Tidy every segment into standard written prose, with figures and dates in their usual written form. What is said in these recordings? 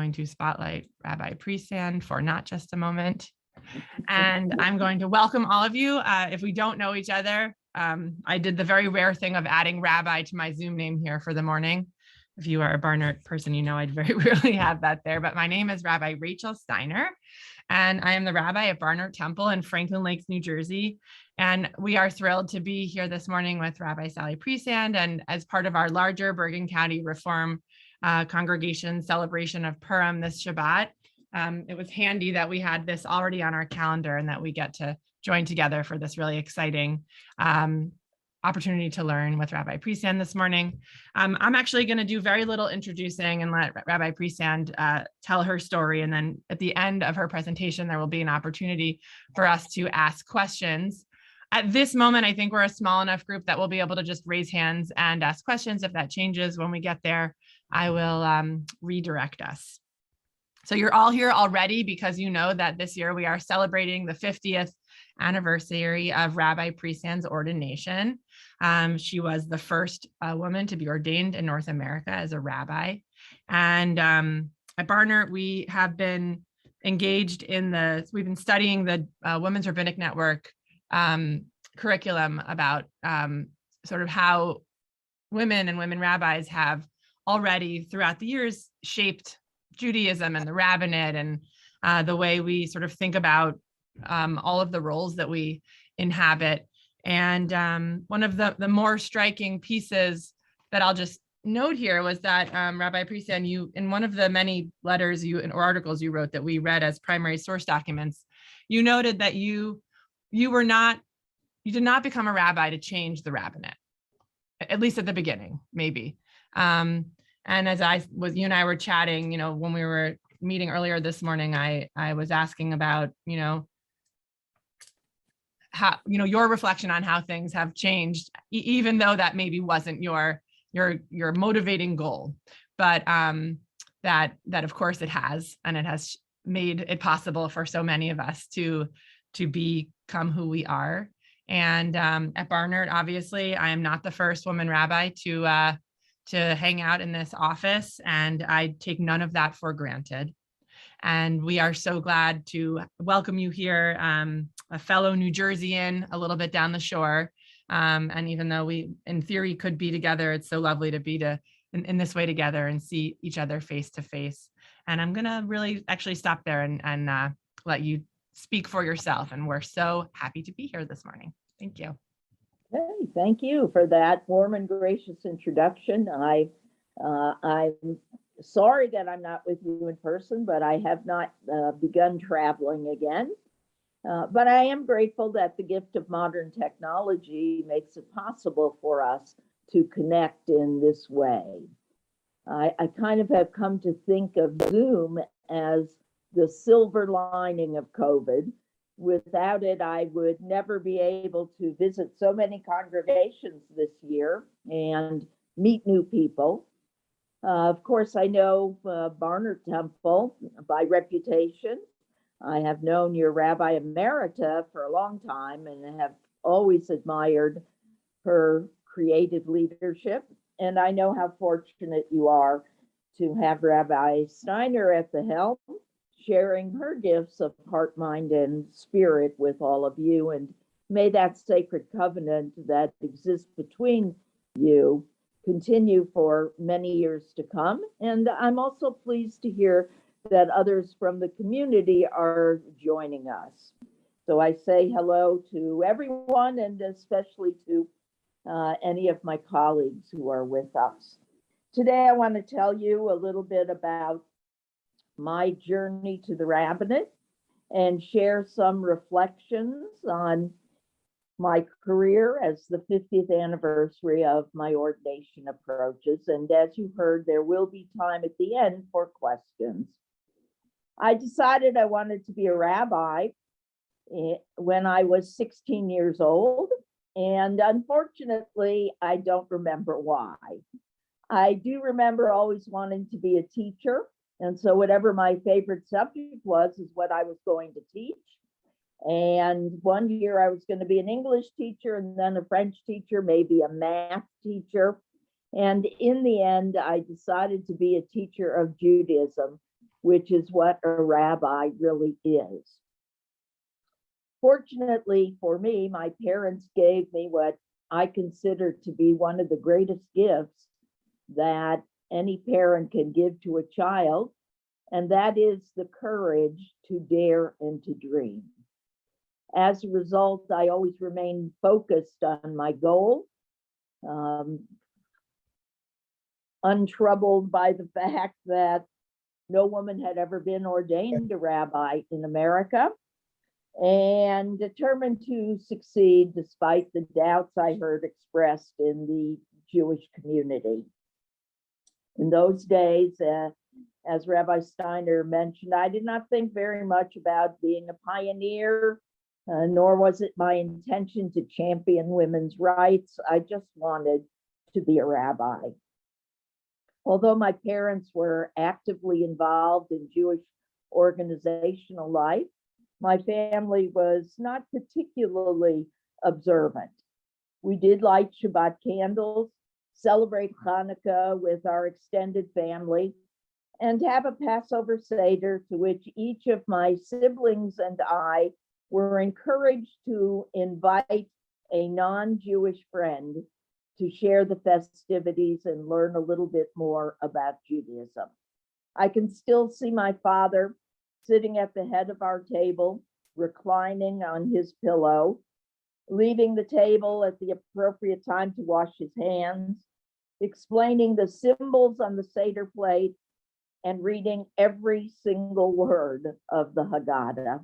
going to spotlight Rabbi Priesand for not just a moment. And I'm going to welcome all of you. If we don't know each other, I did the very rare thing of adding Rabbi to my Zoom name here for the morning. If you are a Barnert person, you know I'd very rarely have that there, but my name is Rabbi Rachel Steiner, and I am the rabbi at Barnert Temple in Franklin Lakes, New Jersey. And we are thrilled to be here this morning with Rabbi Sally Priesand, and as part of our larger Bergen County Reform congregation celebration of Purim this Shabbat. It was handy that we had this already on our calendar and that we get to join together for this really exciting opportunity to learn with Rabbi Priesand this morning. I'm actually going to do very little introducing and let Rabbi Priesand tell her story. And then at the end of her presentation, there will be an opportunity for us to ask questions. At this moment, I think we're a small enough group that we'll be able to just raise hands and ask questions. If that changes when we get there, I will redirect us. So you're all here already because you know that this year we are celebrating the 50th anniversary of Rabbi Priesand's ordination. She was the first woman to be ordained in North America as a rabbi. And at Barnert, we have been engaged in we've been studying the Women's Rabbinic Network curriculum about sort of how women and women rabbis have already throughout the years shaped Judaism and the Rabbinate and the way we sort of think about all of the roles that we inhabit. And one of the more striking pieces that I'll just note here was that Rabbi Priesand, you, in one of the many letters or articles you wrote that we read as primary source documents, you noted that you did not become a rabbi to change the Rabbinate, at least at the beginning, maybe. And as you and I were chatting, when we were meeting earlier this morning, I was asking about, how, your reflection on how things have changed, even though that maybe wasn't your motivating goal, but that of course it has, and it has made it possible for so many of us to become who we are. And at Barnert, obviously, I am not the first woman rabbi to hang out in this office, and I take none of that for granted. And we are so glad to welcome you here, a fellow New Jerseyan, a little bit down the shore. And even though we, in theory, could be together, it's so lovely to be in this way together and see each other face to face. And I'm going to really actually stop there and let you speak for yourself. And we're so happy to be here this morning. Thank you. Hey, thank you for that warm and gracious introduction. I'm sorry that I'm not with you in person, but I have not begun traveling again. But I am grateful that the gift of modern technology makes it possible for us to connect in this way. I kind of have come to think of Zoom as the silver lining of COVID. Without it, I would never be able to visit so many congregations this year and meet new people. Of course, I know Barnert Temple by reputation. I have known your Rabbi Emerita for a long time and have always admired her creative leadership. And I know how fortunate you are to have Rabbi Steiner at the helm, sharing her gifts of heart, mind, and spirit with all of you. And may that sacred covenant that exists between you continue for many years to come. And I'm also pleased to hear that others from the community are joining us. So I say hello to everyone, and especially to any of my colleagues who are with us. Today, I want to tell you a little bit about my journey to the Rabbinate and share some reflections on my career as the 50th anniversary of my ordination approaches. And as you heard, there will be time at the end for questions. I decided I wanted to be a rabbi when I was 16 years old, and unfortunately, I don't remember why. I do remember always wanting to be a teacher, and so whatever my favorite subject was is what I was going to teach. And one year I was going to be an English teacher, and then a French teacher, maybe a math teacher. And in the end, I decided to be a teacher of Judaism which is what a rabbi really is. Fortunately for me, my parents gave me what I consider to be one of the greatest gifts that any parent can give to a child, and that is the courage to dare and to dream. As a result, I always remained focused on my goal, untroubled by the fact that no woman had ever been ordained a rabbi in America, and determined to succeed despite the doubts I heard expressed in the Jewish community. In those days, as Rabbi Steiner mentioned, I did not think very much about being a pioneer, nor was it my intention to champion women's rights. I just wanted to be a rabbi. Although my parents were actively involved in Jewish organizational life, my family was not particularly observant. We did light Shabbat candles, celebrate Hanukkah with our extended family, and have a Passover Seder to which each of my siblings and I were encouraged to invite a non-Jewish friend to share the festivities and learn a little bit more about Judaism. I can still see my father sitting at the head of our table, reclining on his pillow, leaving the table at the appropriate time to wash his hands, explaining the symbols on the Seder plate, and reading every single word of the Haggadah.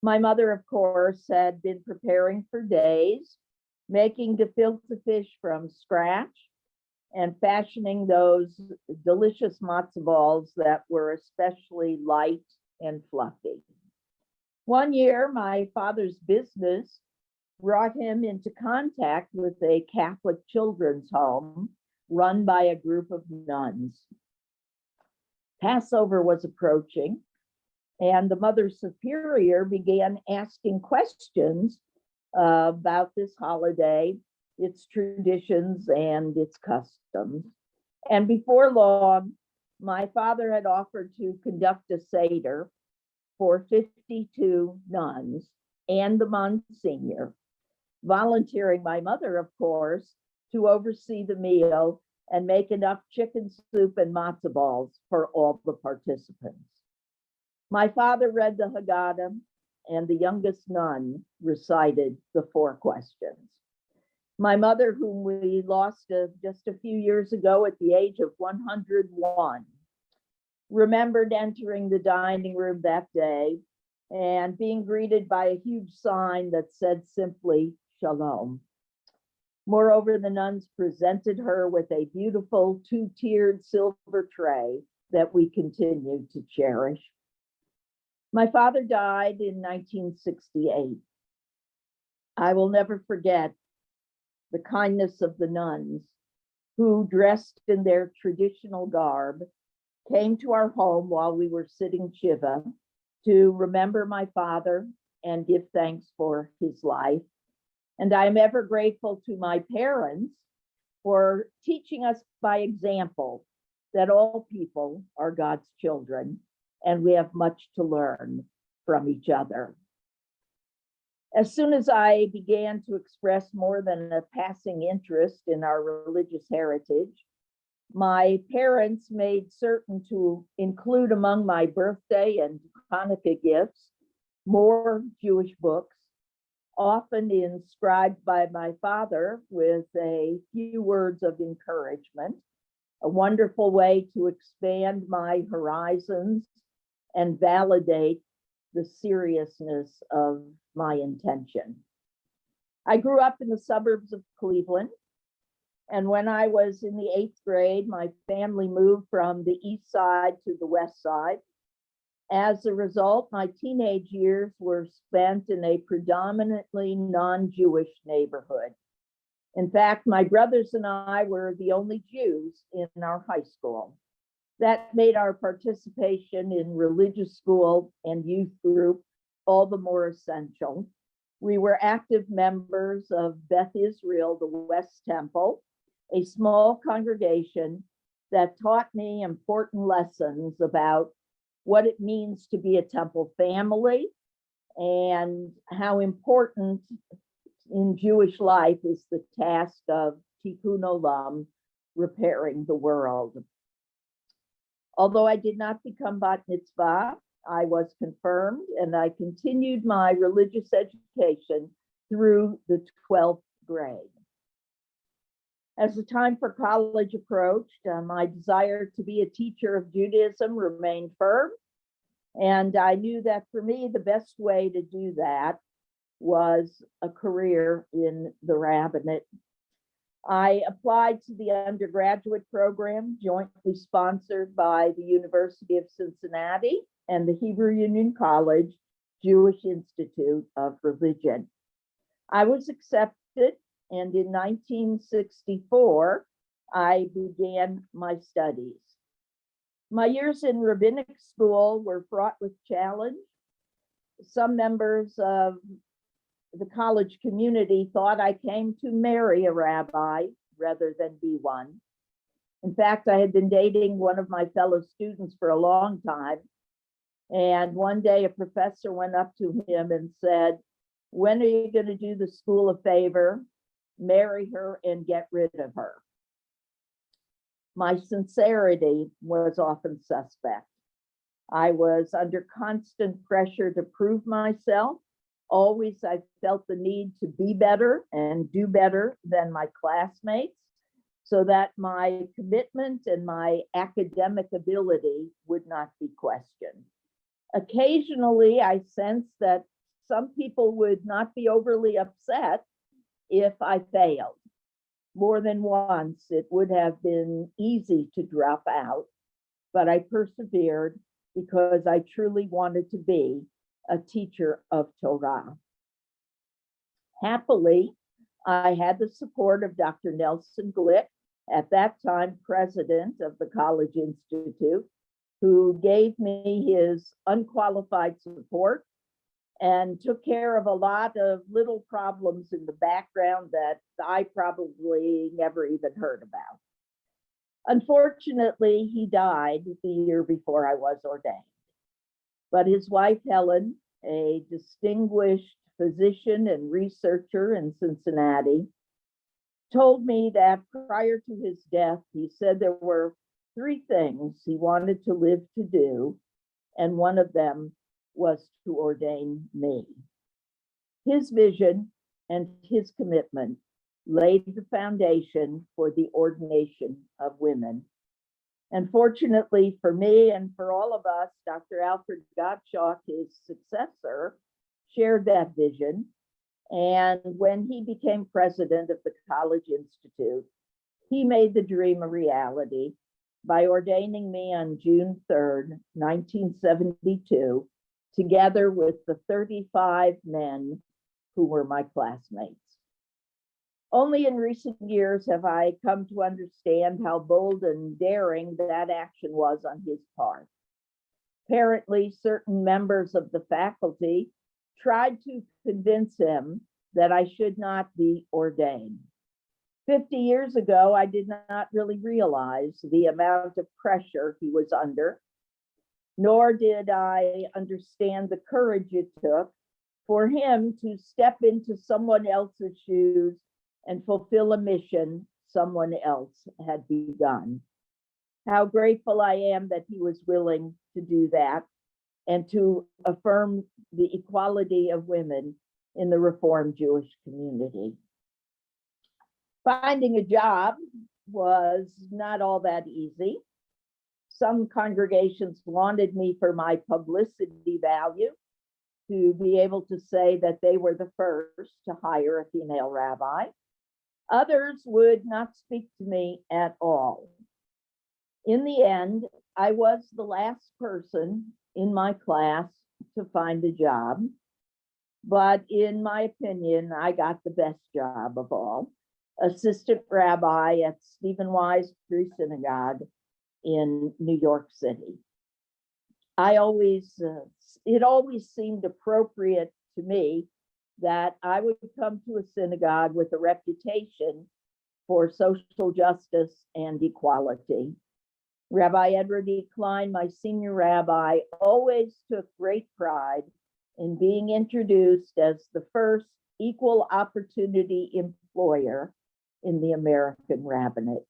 My mother, of course, had been preparing for days, making gefilte fish from scratch and fashioning those delicious matzo balls that were especially light and fluffy. One year, my father's business brought him into contact with a Catholic children's home run by a group of nuns. Passover was approaching, and the Mother Superior began asking questions about this holiday, its traditions, and its customs. And before long, my father had offered to conduct a Seder for 52 nuns and the Monsignor, volunteering my mother, of course, to oversee the meal and make enough chicken soup and matzo balls for all the participants. My father read the Haggadah, and the youngest nun recited the 4 questions. My mother, whom we lost just a few years ago at the age of 101, remembered entering the dining room that day and being greeted by a huge sign that said simply, Shalom. Moreover, the nuns presented her with a beautiful 2-tiered silver tray that we continue to cherish. My father died in 1968. I will never forget the kindness of the nuns who, dressed in their traditional garb, came to our home while we were sitting Shiva to remember my father and give thanks for his life. And I'm ever grateful to my parents for teaching us by example that all people are God's children, and we have much to learn from each other. As soon as I began to express more than a passing interest in our religious heritage, my parents made certain to include among my birthday and Hanukkah gifts more Jewish books, often inscribed by my father with a few words of encouragement, a wonderful way to expand my horizons and validate the seriousness of my intention. I grew up in the suburbs of Cleveland, and when I was in the 8th grade, my family moved from the east side to the west side. As a result, my teenage years were spent in a predominantly non-Jewish neighborhood. In fact, my brothers and I were the only Jews in our high school. That made our participation in religious school and youth group all the more essential. We were active members of Beth Israel, the West Temple, a small congregation that taught me important lessons about what it means to be a temple family, and how important in Jewish life is the task of tikkun olam, repairing the world. Although I did not become bat mitzvah, I was confirmed, and I continued my religious education through the 12th grade. As the time for college approached, my desire to be a teacher of Judaism remained firm, and I knew that for me, the best way to do that was a career in the Rabbinate. I applied to the undergraduate program jointly sponsored by the University of Cincinnati and the Hebrew Union College Jewish Institute of Religion. I was accepted, and in 1964, I began my studies. My years in rabbinic school were fraught with challenge. Some members of the college community thought I came to marry a rabbi rather than be one. In fact, I had been dating one of my fellow students for a long time. And one day a professor went up to him and said, "When are you going to do the school a favor, marry her and get rid of her?" My sincerity was often suspect. I was under constant pressure to prove myself. Always, I felt the need to be better and do better than my classmates so that my commitment and my academic ability would not be questioned. Occasionally, I sensed that some people would not be overly upset if I failed. More than once, it would have been easy to drop out, but I persevered because I truly wanted to be a teacher of Torah. Happily, I had the support of Dr. Nelson Glick, at that time president of the College Institute, who gave me his unqualified support and took care of a lot of little problems in the background that I probably never even heard about. Unfortunately, he died the year before I was ordained. But his wife, Helen, a distinguished physician and researcher in Cincinnati, told me that prior to his death, he said there were 3 things he wanted to live to do, and one of them was to ordain me. His vision and his commitment laid the foundation for the ordination of women. And fortunately for me and for all of us, Dr. Alfred Gottschalk, his successor, shared that vision. And when he became president of the College Institute, he made the dream a reality by ordaining me on June 3rd, 1972, together with the 35 men who were my classmates. Only in recent years have I come to understand how bold and daring that action was on his part. Apparently, certain members of the faculty tried to convince him that I should not be ordained. 50 years ago, I did not really realize the amount of pressure he was under, nor did I understand the courage it took for him to step into someone else's shoes and fulfill a mission someone else had begun. How grateful I am that he was willing to do that and to affirm the equality of women in the Reformed Jewish community. Finding a job was not all that easy. Some congregations wanted me for my publicity value, to be able to say that they were the first to hire a female rabbi. Others would not speak to me at all. In the end, I was the last person in my class to find a job, but in my opinion, I got the best job of all, assistant rabbi at Stephen Wise Free Synagogue in New York City. It always seemed appropriate to me that I would come to a synagogue with a reputation for social justice and equality. Rabbi Edward E. Klein, my senior rabbi, always took great pride in being introduced as the first equal opportunity employer in the American Rabbinate.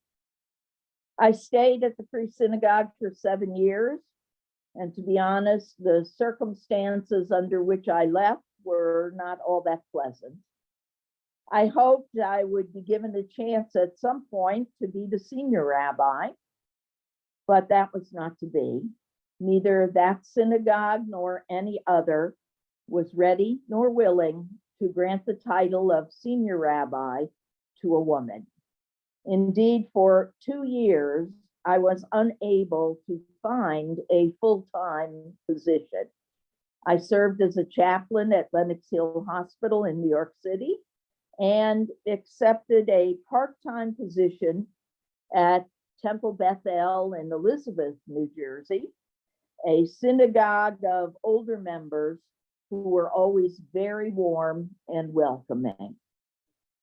I stayed at the Free Synagogue for 7 years, and to be honest, the circumstances under which I left were not all that pleasant. I hoped I would be given a chance at some point to be the senior rabbi, but that was not to be. Neither that synagogue nor any other was ready nor willing to grant the title of senior rabbi to a woman. Indeed, for 2 years, I was unable to find a full-time position. I served as a chaplain at Lenox Hill Hospital in New York City and accepted a part-time position at Temple Beth El in Elizabeth, New Jersey, a synagogue of older members who were always very warm and welcoming.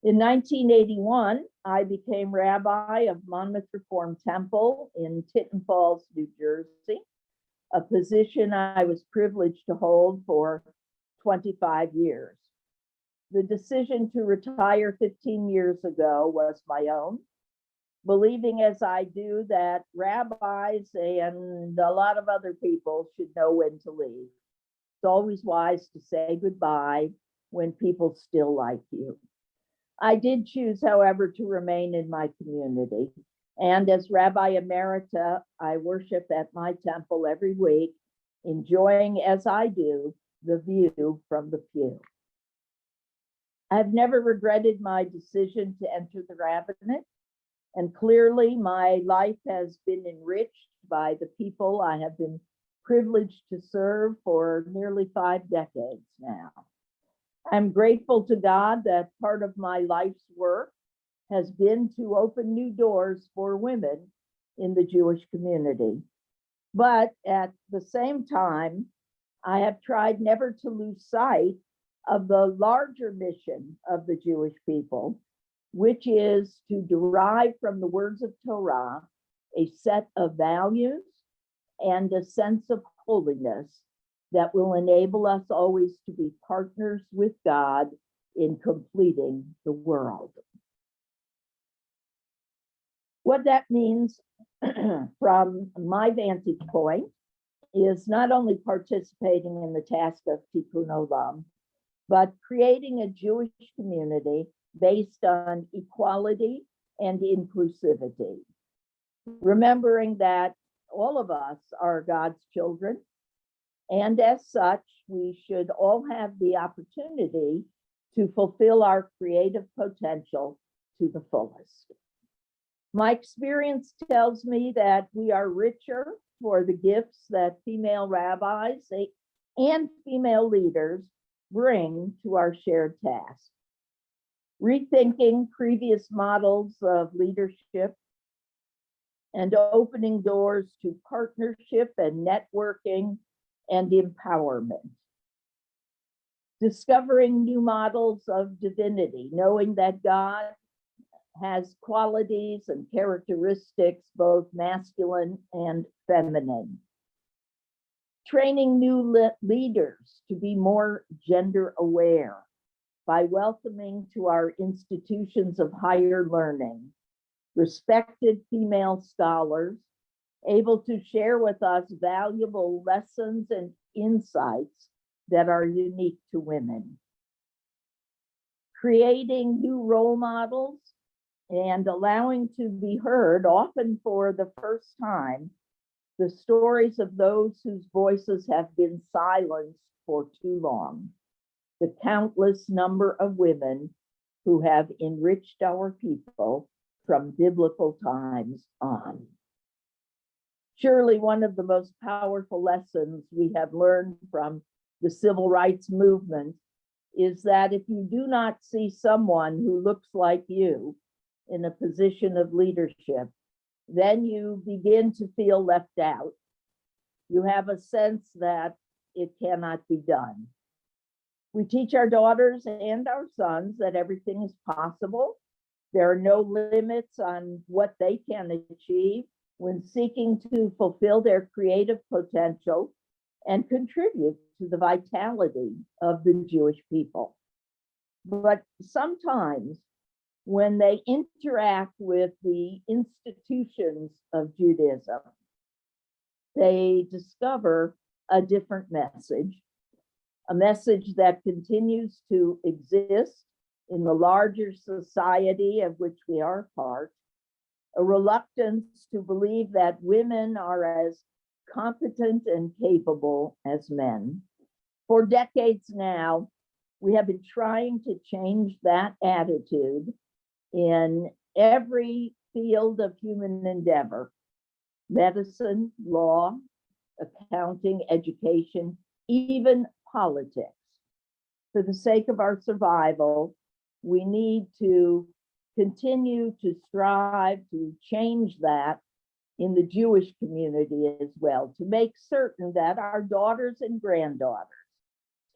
In 1981, I became rabbi of Monmouth Reformed Temple in Tinton Falls, New Jersey, a position I was privileged to hold for 25 years. The decision to retire 15 years ago was my own, believing as I do that rabbis and a lot of other people should know when to leave. It's always wise to say goodbye when people still like you. I did choose, however, to remain in my community. And as Rabbi Emerita, I worship at my temple every week, enjoying, as I do, the view from the pew. I've never regretted my decision to enter the rabbinate, and clearly my life has been enriched by the people I have been privileged to serve for nearly 5 decades now. I'm grateful to God that part of my life's work has been to open new doors for women in the Jewish community. But at the same time, I have tried never to lose sight of the larger mission of the Jewish people, which is to derive from the words of Torah a set of values and a sense of holiness that will enable us always to be partners with God in completing the world. What that means from my vantage point is not only participating in the task of Tikkun Olam, but creating a Jewish community based on equality and inclusivity. Remembering that all of us are God's children, and as such, we should all have the opportunity to fulfill our creative potential to the fullest. My experience tells me that we are richer for the gifts that female rabbis and female leaders bring to our shared task. Rethinking previous models of leadership and opening doors to partnership and networking and empowerment. Discovering new models of divinity, knowing that God has qualities and characteristics, both masculine and feminine. Training new leaders to be more gender aware by welcoming to our institutions of higher learning respected female scholars able to share with us valuable lessons and insights that are unique to women. Creating new role models and allowing to be heard, often for the first time, the stories of those whose voices have been silenced for too long. The countless number of women who have enriched our people from biblical times on. Surely one of the most powerful lessons we have learned from the civil rights movement is that if you do not see someone who looks like you in a position of leadership, then you begin to feel left out. You have a sense that it cannot be done. We teach our daughters and our sons that everything is possible. There are no limits on what they can achieve, when seeking to fulfill their creative potential and contribute to the vitality of the Jewish people. But sometimes when they interact with the institutions of Judaism, they discover a different message, a message that continues to exist in the larger society of which we are part, a reluctance to believe that women are as competent and capable as men. For decades now, we have been trying to change that attitude in every field of human endeavor: medicine, law, accounting, education, even politics. For the sake of our survival, we need to continue to strive to change that in the Jewish community as well, to make certain that our daughters and granddaughters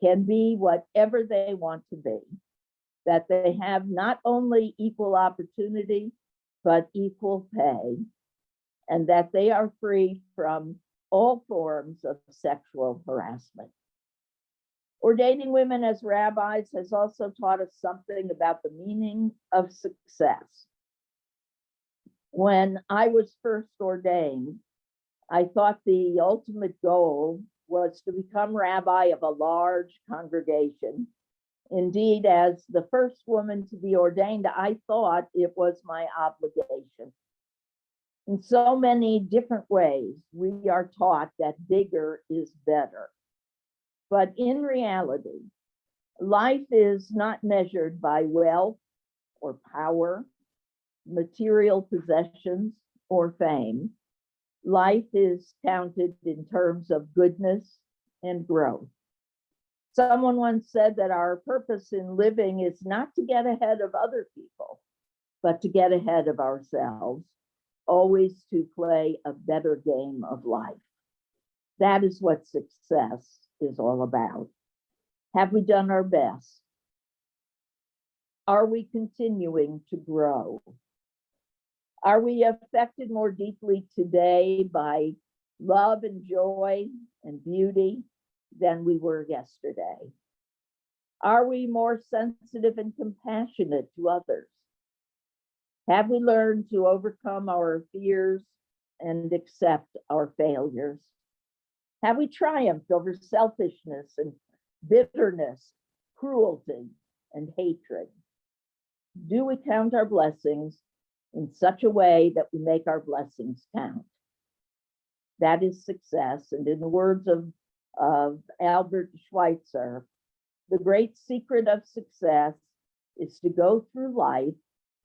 can be whatever they want to be, that they have not only equal opportunity, but equal pay, and that they are free from all forms of sexual harassment. Ordaining women as rabbis has also taught us something about the meaning of success. When I was first ordained, I thought the ultimate goal was to become rabbi of a large congregation. Indeed, as the first woman to be ordained, I thought it was my obligation. In so many different ways, we are taught that bigger is better. But in reality, life is not measured by wealth or power, material possessions, or fame. Life is counted in terms of goodness and growth. Someone once said that our purpose in living is not to get ahead of other people, but to get ahead of ourselves, always to play a better game of life. That is what success is all about. Have we done our best? Are we continuing to grow? Are we affected more deeply today by love and joy and beauty than we were yesterday? Are we more sensitive and compassionate to others? Have we learned to overcome our fears and accept our failures? Have we triumphed over selfishness and bitterness, cruelty, and hatred? Do we count our blessings in such a way that we make our blessings count? That is success. And in the words of Albert Schweitzer, the great secret of success is to go through life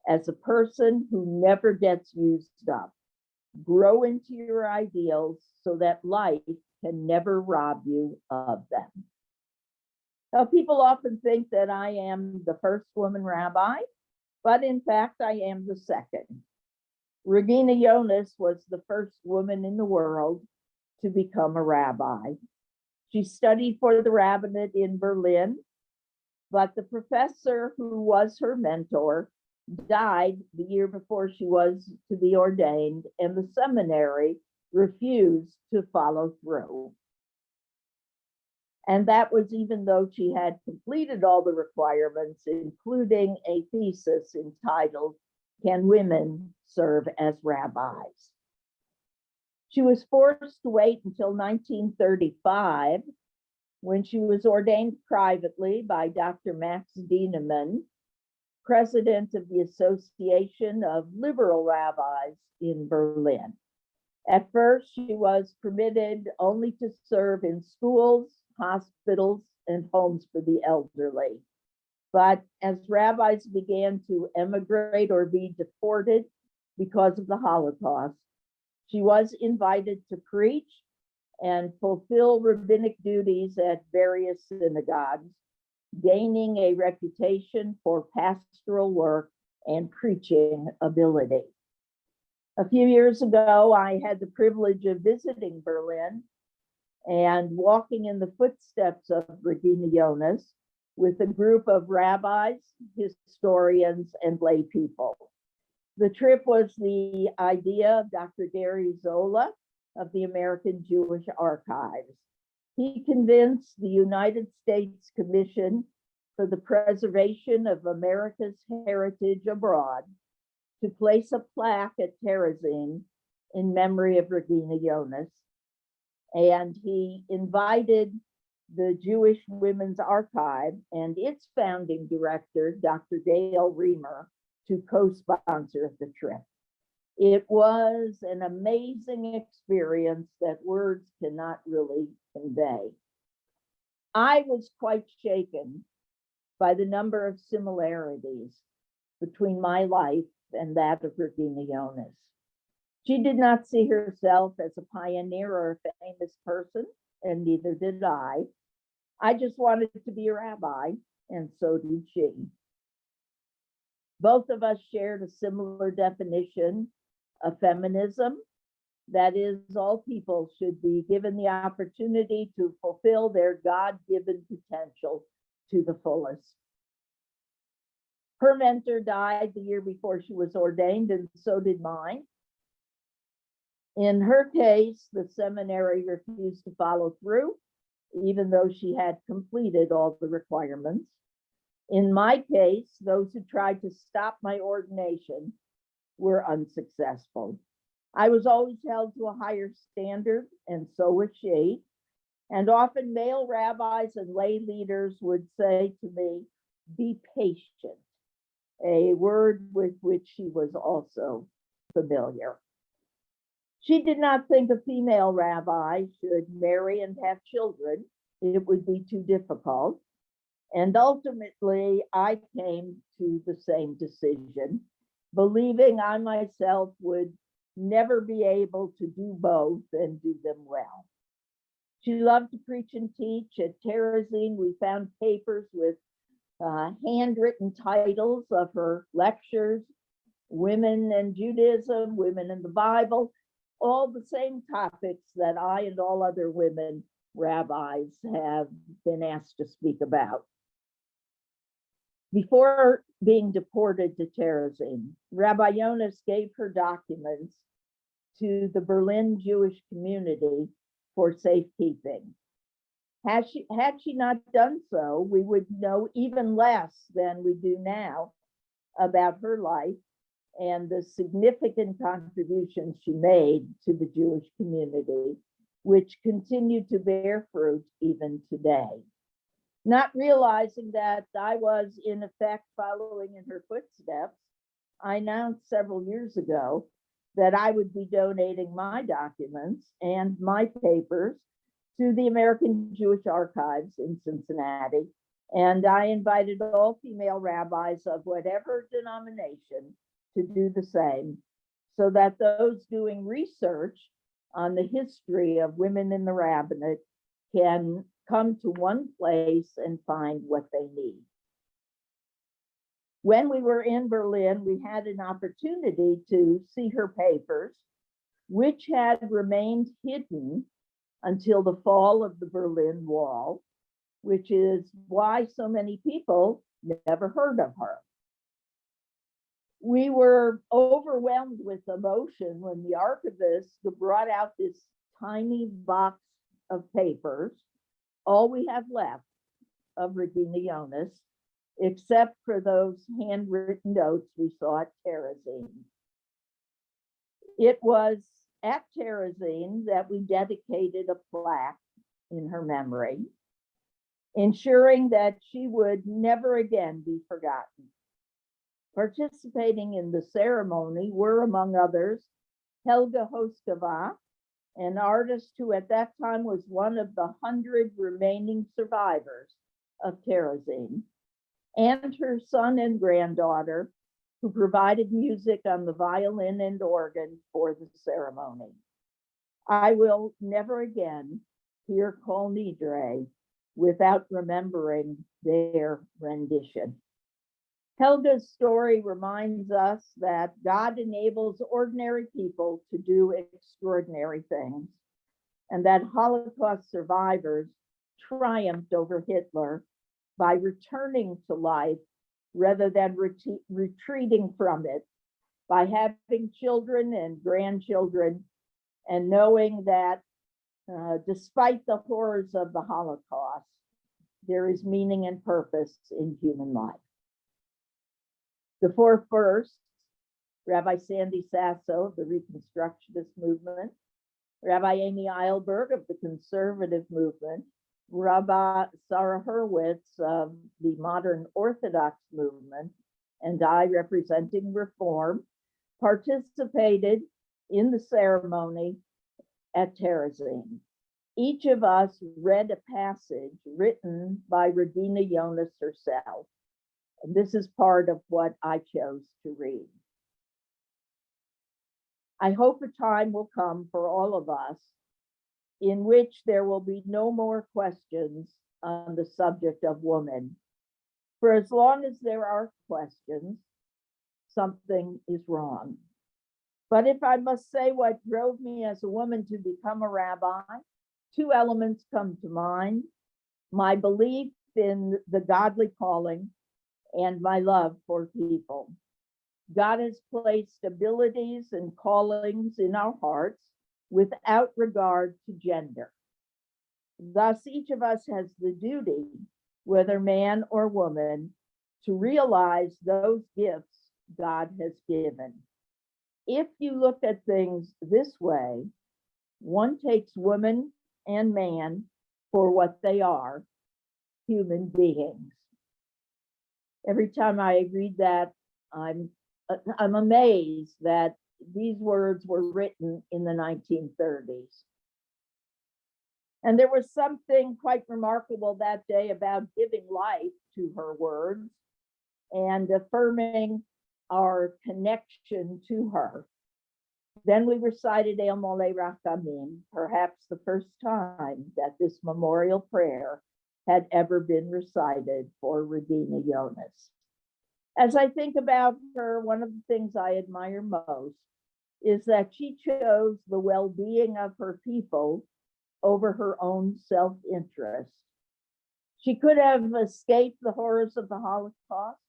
as a person who never gets used up. Grow into your ideals so that life can never rob you of them. Now, people often think that I am the first woman rabbi, but in fact, I am the second. Regina Jonas was the first woman in the world to become a rabbi. She studied for the Rabbinate in Berlin, but the professor who was her mentor died the year before she was to be ordained, and the seminary refused to follow through. And that was even though she had completed all the requirements, including a thesis entitled, "Can Women Serve as Rabbis?" She was forced to wait until 1935, when she was ordained privately by Dr. Max Dienemann, president of the Association of Liberal Rabbis in Berlin. At first, she was permitted only to serve in schools, hospitals, and homes for the elderly. But as rabbis began to emigrate or be deported because of the Holocaust, she was invited to preach and fulfill rabbinic duties at various synagogues, gaining a reputation for pastoral work and preaching ability. A few years ago, I had the privilege of visiting Berlin and walking in the footsteps of Regina Jonas with a group of rabbis, historians, and lay people. The trip was the idea of Dr. Gary Zola of the American Jewish Archives. He convinced the United States Commission for the Preservation of America's Heritage Abroad to place a plaque at Terezin in memory of Regina Jonas. And he invited the Jewish Women's Archive and its founding director, Dr. Dale Reamer, to co-sponsor the trip. It was an amazing experience that words cannot really convey. I was quite shaken by the number of similarities between my life and that of Regina Jonas. She did not see herself as a pioneer or a famous person, and neither did I. I just wanted to be a rabbi, and so did she. Both of us shared a similar definition of feminism. That is, all people should be given the opportunity to fulfill their God-given potential to the fullest. Her mentor died the year before she was ordained, and so did mine. In her case, the seminary refused to follow through, even though she had completed all the requirements. In my case, those who tried to stop my ordination were unsuccessful. I was always held to a higher standard, and so was she. And often male rabbis and lay leaders would say to me, "Be patient," a word with which she was also familiar. She did not think a female rabbi should marry and have children. It would be too difficult. And ultimately, I came to the same decision, believing I myself would never be able to do both and do them well. She loved to preach and teach. At Terezin, we found papers with handwritten titles of her lectures, Women and Judaism, Women in the Bible, all the same topics that I and all other women rabbis have been asked to speak about. Before being deported to Terezin, Rabbi Jonas gave her documents to the Berlin Jewish community for safekeeping. Had she not done so, we would know even less than we do now about her life and the significant contributions she made to the Jewish community, which continue to bear fruit even today. Not realizing that I was in effect following in her footsteps, I announced several years ago that I would be donating my documents and my papers to the American Jewish Archives in Cincinnati. And I invited all female rabbis of whatever denomination to do the same, so that those doing research on the history of women in the rabbinate can come to one place and find what they need. When we were in Berlin, we had an opportunity to see her papers, which had remained hidden until the fall of the Berlin Wall, which is why so many people never heard of her. We were overwhelmed with emotion when the archivist brought out this tiny box of papers, all we have left of Regina Jonas, except for those handwritten notes we saw at Terezin. It was at Terezin that we dedicated a plaque in her memory, ensuring that she would never again be forgotten. Participating in the ceremony were, among others, Helga Hoskova, an artist who at that time was one of the 100 remaining survivors of Terezin, and her son and granddaughter, who provided music on the violin and organ for the ceremony. I will never again hear Kol Nidre without remembering their rendition. Helga's story reminds us that God enables ordinary people to do extraordinary things, and that Holocaust survivors triumphed over Hitler by returning to life rather than retreating from it, by having children and grandchildren and knowing that despite the horrors of the Holocaust, there is meaning and purpose in human life. The four firsts, Rabbi Sandy Sasso of the Reconstructionist movement, Rabbi Amy Eilberg of the Conservative movement, Rabbi Sarah Hurwitz of the Modern Orthodox movement, and I, representing Reform, participated in the ceremony at Terezin. Each of us read a passage written by Rabina Jonas herself. And this is part of what I chose to read. I hope a time will come for all of us in which there will be no more questions on the subject of woman. For as long as there are questions, something is wrong. But if I must say what drove me as a woman to become a rabbi, two elements come to mind: my belief in the godly calling and my love for people. God has placed abilities and callings in our hearts without regard to gender. Thus, each of us has the duty, whether man or woman, to realize those gifts God has given. If you look at things this way, one takes woman and man for what they are, human beings. Every time I read that, I'm amazed that these words were written in the 1930s. And there was something quite remarkable that day about giving life to her words and affirming our connection to her. Then we recited El Mole Rachamim, perhaps the first time that this memorial prayer had ever been recited for Rabina Jonas. As I think about her, one of the things I admire most is that she chose the well-being of her people over her own self-interest. She could have escaped the horrors of the Holocaust,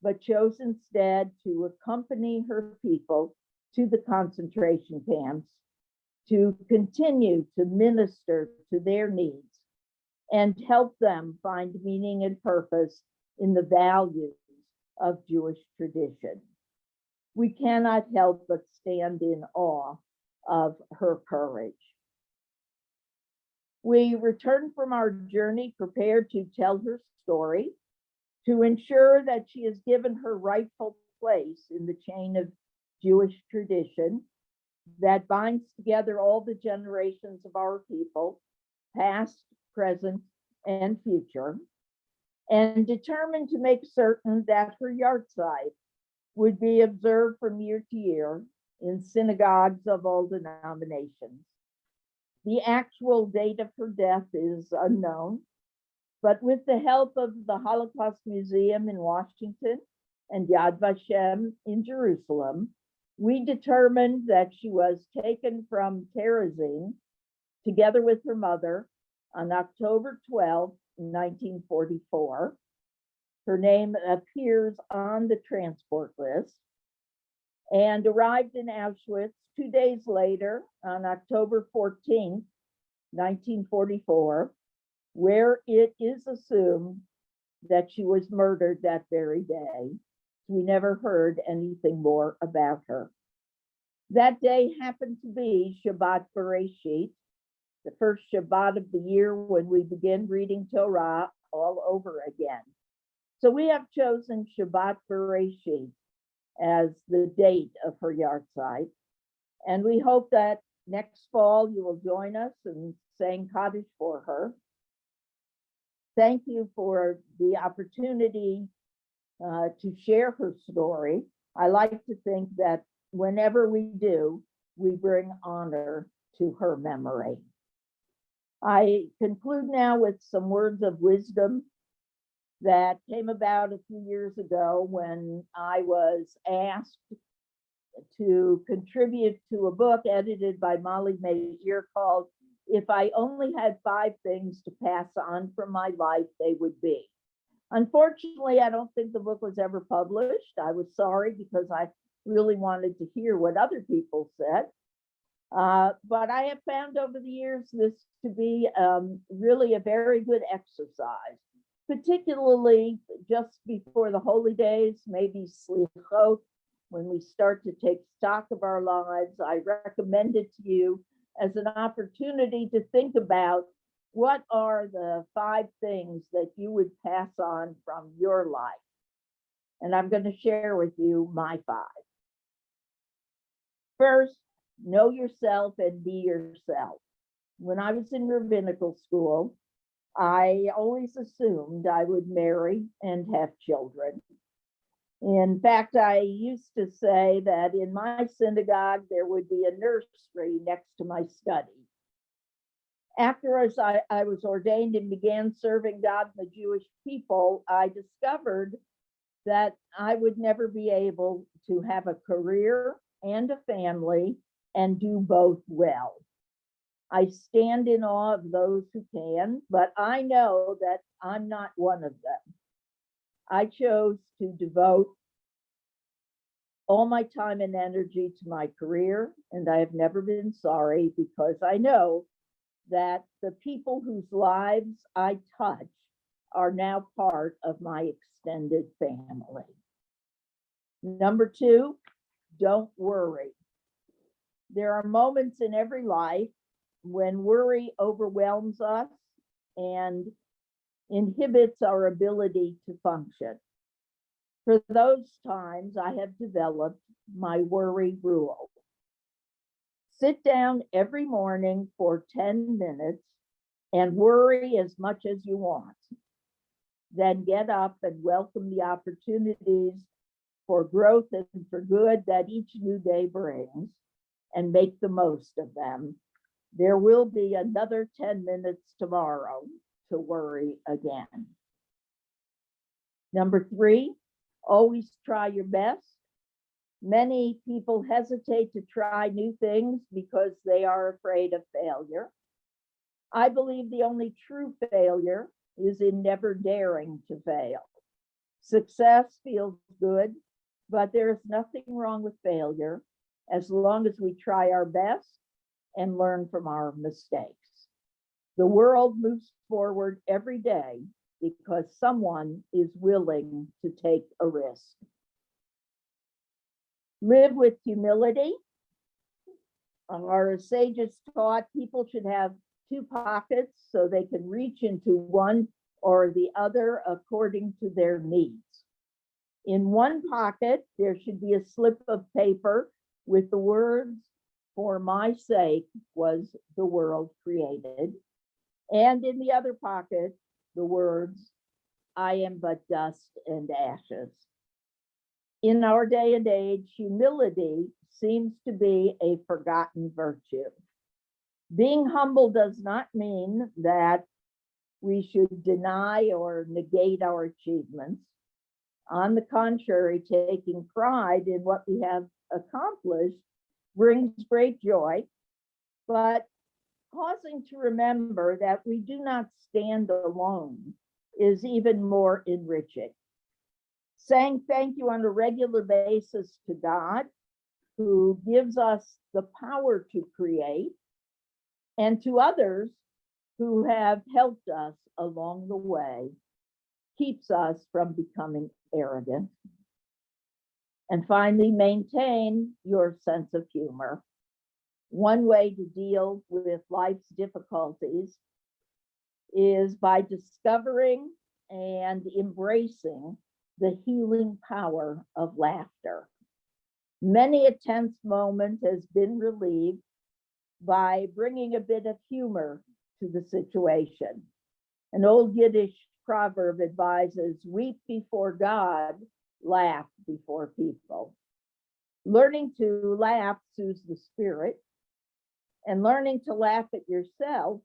but chose instead to accompany her people to the concentration camps, to continue to minister to their needs and help them find meaning and purpose in the values of Jewish tradition. We cannot help but stand in awe of her courage. We return from our journey prepared to tell her story, to ensure that she is given her rightful place in the chain of Jewish tradition that binds together all the generations of our people, past, present, and future, and determined to make certain that her yahrzeit would be observed from year to year in synagogues of all denominations. The actual date of her death is unknown, but with the help of the Holocaust Museum in Washington and Yad Vashem in Jerusalem, we determined that she was taken from Terezin together with her mother on October 12, 1944. Her name appears on the transport list, and arrived in Auschwitz 2 days later on October 14, 1944, where it is assumed that she was murdered that very day. We never heard anything more about her. That day happened to be Shabbat Bereshit, the first Shabbat of the year when we begin reading Torah all over again. So we have chosen Shabbat Bereshit as the date of her yahrzeit. And we hope that next fall you will join us in saying Kaddish for her. Thank you for the opportunity to share her story. I like to think that whenever we do, we bring honor to her memory. I conclude now with some words of wisdom that came about a few years ago when I was asked to contribute to a book edited by Molly Mazier called "If I Only Had 5 Things to Pass On from My Life, They Would Be." Unfortunately, I don't think the book was ever published. I was sorry because I really wanted to hear what other people said. But I have found over the years this to be really a very good exercise, particularly just before the holy days, maybe Slichot, when we start to take stock of our lives. I recommend it to you as an opportunity to think about what are the 5 things that you would pass on from your life. And I'm going to share with you my 5. First, know yourself and be yourself. When I was in rabbinical school, I always assumed I would marry and have children. In fact, I used to say that in my synagogue, there would be a nursery next to my study. After I was ordained and began serving God and the Jewish people, I discovered that I would never be able to have a career and a family and do both well. I stand in awe of those who can, but I know that I'm not one of them. I chose to devote all my time and energy to my career, and I have never been sorry, because I know that the people whose lives I touch are now part of my extended family. Number 2, don't worry. There are moments in every life when worry overwhelms us and inhibits our ability to function. For those times, I have developed my worry rule. Sit down every morning for 10 minutes and worry as much as you want. Then get up and welcome the opportunities for growth and for good that each new day brings, and make the most of them. There will be another 10 minutes tomorrow to worry again. Number 3, always try your best. Many people hesitate to try new things because they are afraid of failure. I believe the only true failure is in never daring to fail. Success feels good, but there is nothing wrong with failure as long as we try our best and learn from our mistakes. The world moves forward every day because someone is willing to take a risk. Live with humility. Our sages taught people should have 2 pockets so they can reach into one or the other according to their needs. In one pocket, there should be a slip of paper with the words, "For my sake was the world created." And in the other pocket, the words, "I am but dust and ashes." In our day and age, humility seems to be a forgotten virtue. Being humble does not mean that we should deny or negate our achievements. On the contrary, taking pride in what we have accomplished brings great joy, but pausing to remember that we do not stand alone is even more enriching. Saying thank you on a regular basis to God, who gives us the power to create, and to others who have helped us along the way, keeps us from becoming arrogant. And finally, maintain your sense of humor. One way to deal with life's difficulties is by discovering and embracing the healing power of laughter. Many a tense moment has been relieved by bringing a bit of humor to the situation. An old Yiddish proverb advises, "Weep before God, laugh before people." Learning to laugh soothes the spirit, and learning to laugh at yourself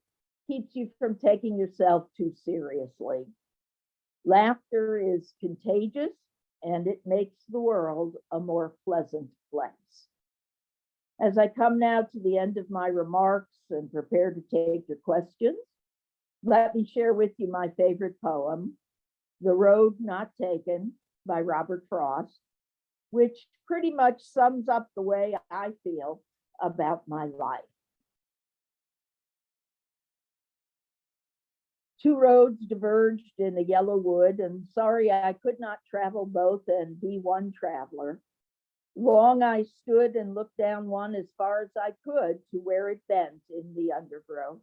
keeps you from taking yourself too seriously. Laughter is contagious, and it makes the world a more pleasant place. As I come now to the end of my remarks and prepare to take your questions, let me share with you my favorite poem, "The Road Not Taken" by Robert Frost. which pretty much sums up the way I feel about my life. Two roads diverged in a yellow wood, and sorry I could not travel both and be one traveler. Long I stood and looked down one as far as I could to where it bent in the undergrowth.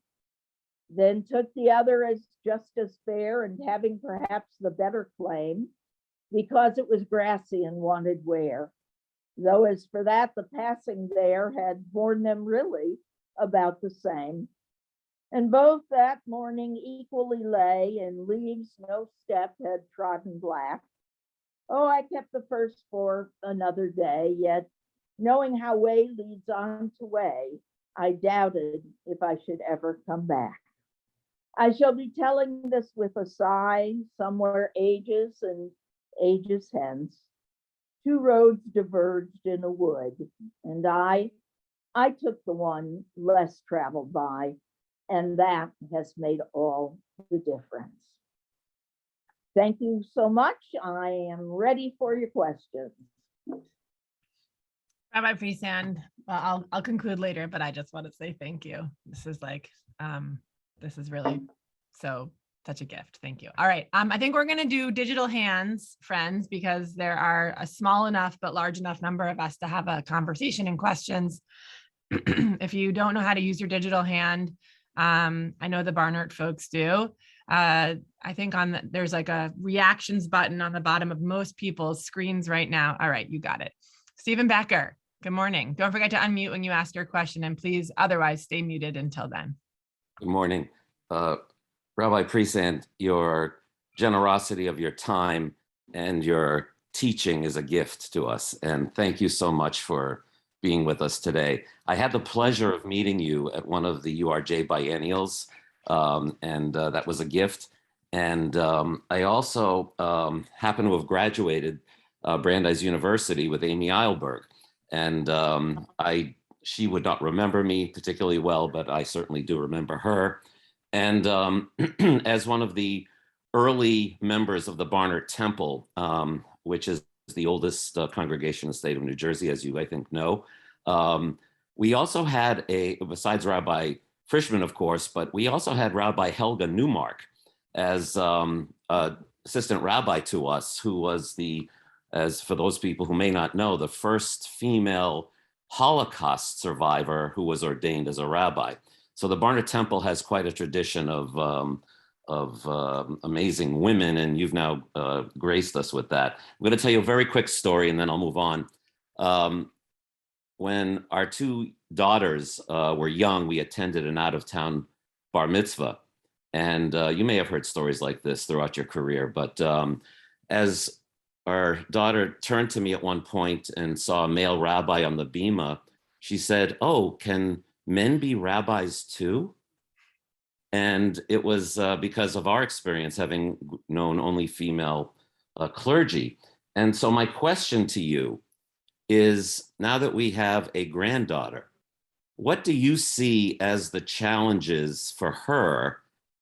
Then took the other as just as fair and having perhaps the better claim, because it was grassy and wanted wear. Though as for that, the passing there had borne them really about the same. And both that morning equally lay in leaves no step had trodden black. Oh, I kept the first for another day, yet knowing how way leads on to way, I doubted if I should ever come back. I shall be telling this with a sigh, somewhere ages and ages hence. Two roads diverged in a wood, and I took the one less traveled by, and that has made all the difference. Thank you so much. I am ready for your questions. Rabbi Priesand, well, I'll conclude later, but I just want to say thank you. This is like, this is really such a gift. Thank you. All right. I think we're going to do digital hands, friends, because there are a small enough but large enough number of us to have a conversation and questions. If you don't know how to use your digital hand, I know the Barnert folks do. I think there's like a reactions button on the bottom of most people's screens right now. All right, you got it. Stephen Becker, good morning. Don't forget to unmute when you ask your question, and please otherwise stay muted until then. Good morning. Rabbi Priesand, your generosity of your time and your teaching is a gift to us. And thank you so much for being with us today. I had the pleasure of meeting you at one of the URJ biennials, and that was a gift. And I also happen to have graduated Brandeis University with Amy Eilberg. And she would not remember me particularly well, but I certainly do remember her. And as one of the early members of the Barnert Temple, which is the oldest congregation in the state of New Jersey, as you, I think, know, we also had besides Rabbi Frischman, of course, but we also had Rabbi Helga Newmark as assistant rabbi to us, who was as for those people who may not know, the first female Holocaust survivor who was ordained as a rabbi. So the Barnert Temple has quite a tradition of amazing women, and you've now graced us with that. I'm going to tell you a very quick story, and then I'll move on. When our two daughters were young, we attended an out-of-town bar mitzvah. And you may have heard stories like this throughout your career, but as our daughter turned to me at one point and saw a male rabbi on the bima, she said, "Oh, can men be rabbis too?" And it was because of our experience having known only female clergy. And so my question to you is, now that we have a granddaughter, what do you see as the challenges for her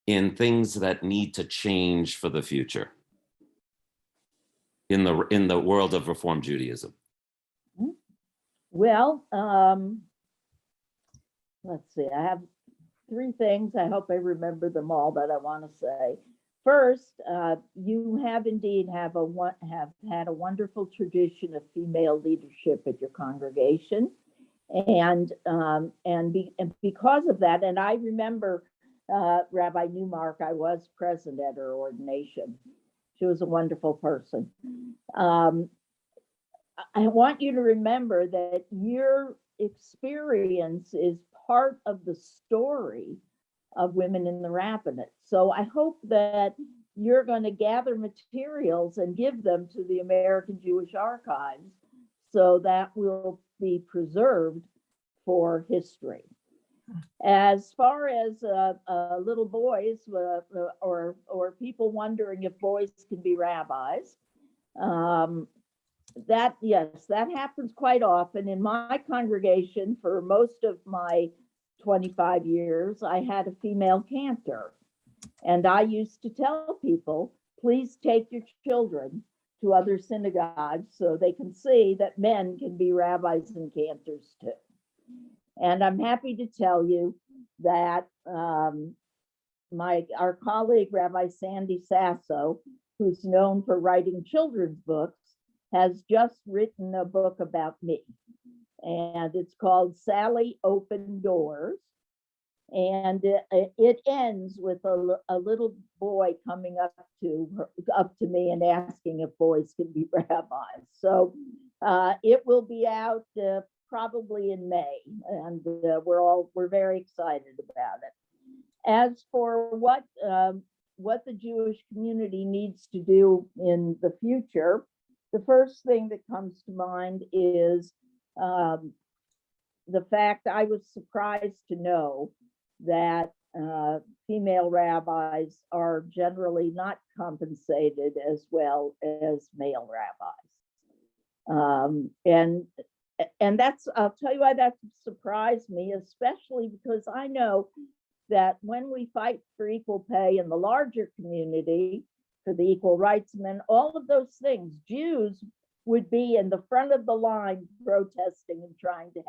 in things that need to change for the future in the world of Reform Judaism? Well, let's see, I have three things. I hope I remember them all that I want to say. First, you have indeed have had a wonderful tradition of female leadership at your congregation, and because of that, and I remember Rabbi Newmark. I was present at her ordination. She was a wonderful person. I want you to remember that your experience is part of the story of women in the rabbinate. So I hope that you're going to gather materials and give them to the American Jewish Archives so that will be preserved for history. As far as little boys or people wondering if boys can be rabbis, that happens quite often. In my congregation, for most of my 25 years, I had a female cantor. And I used to tell people, please take your children to other synagogues so they can see that men can be rabbis and cantors too. And I'm happy to tell you that our colleague, Rabbi Sandy Sasso, who's known for writing children's books, has just written a book about me. And it's called Sally Open Doors. And it ends with a little boy coming up to me and asking if boys can be rabbis. So it will be out probably in May, and we're very excited about it. As for what the Jewish community needs to do in the future, the first thing that comes to mind is the fact I was surprised to know that female rabbis are generally not compensated as well as male rabbis. And that's, I'll tell you why that surprised me, especially because I know that when we fight for equal pay in the larger community, for the equal rights men, all of those things, Jews would be in the front of the line protesting and trying to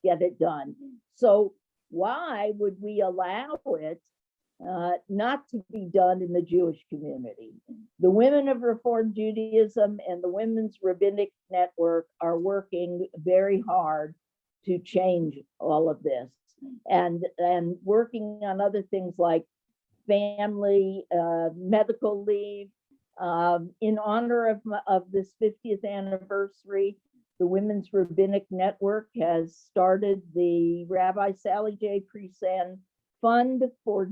get it done. So why would we allow it not to be done in the Jewish community? The Women of Reform Judaism and the Women's Rabbinic Network are working very hard to change all of this, and working on other things like family medical leave. In honor of this 50th anniversary, the Women's Rabbinic Network has started the Rabbi Sally J. Priesand Fund for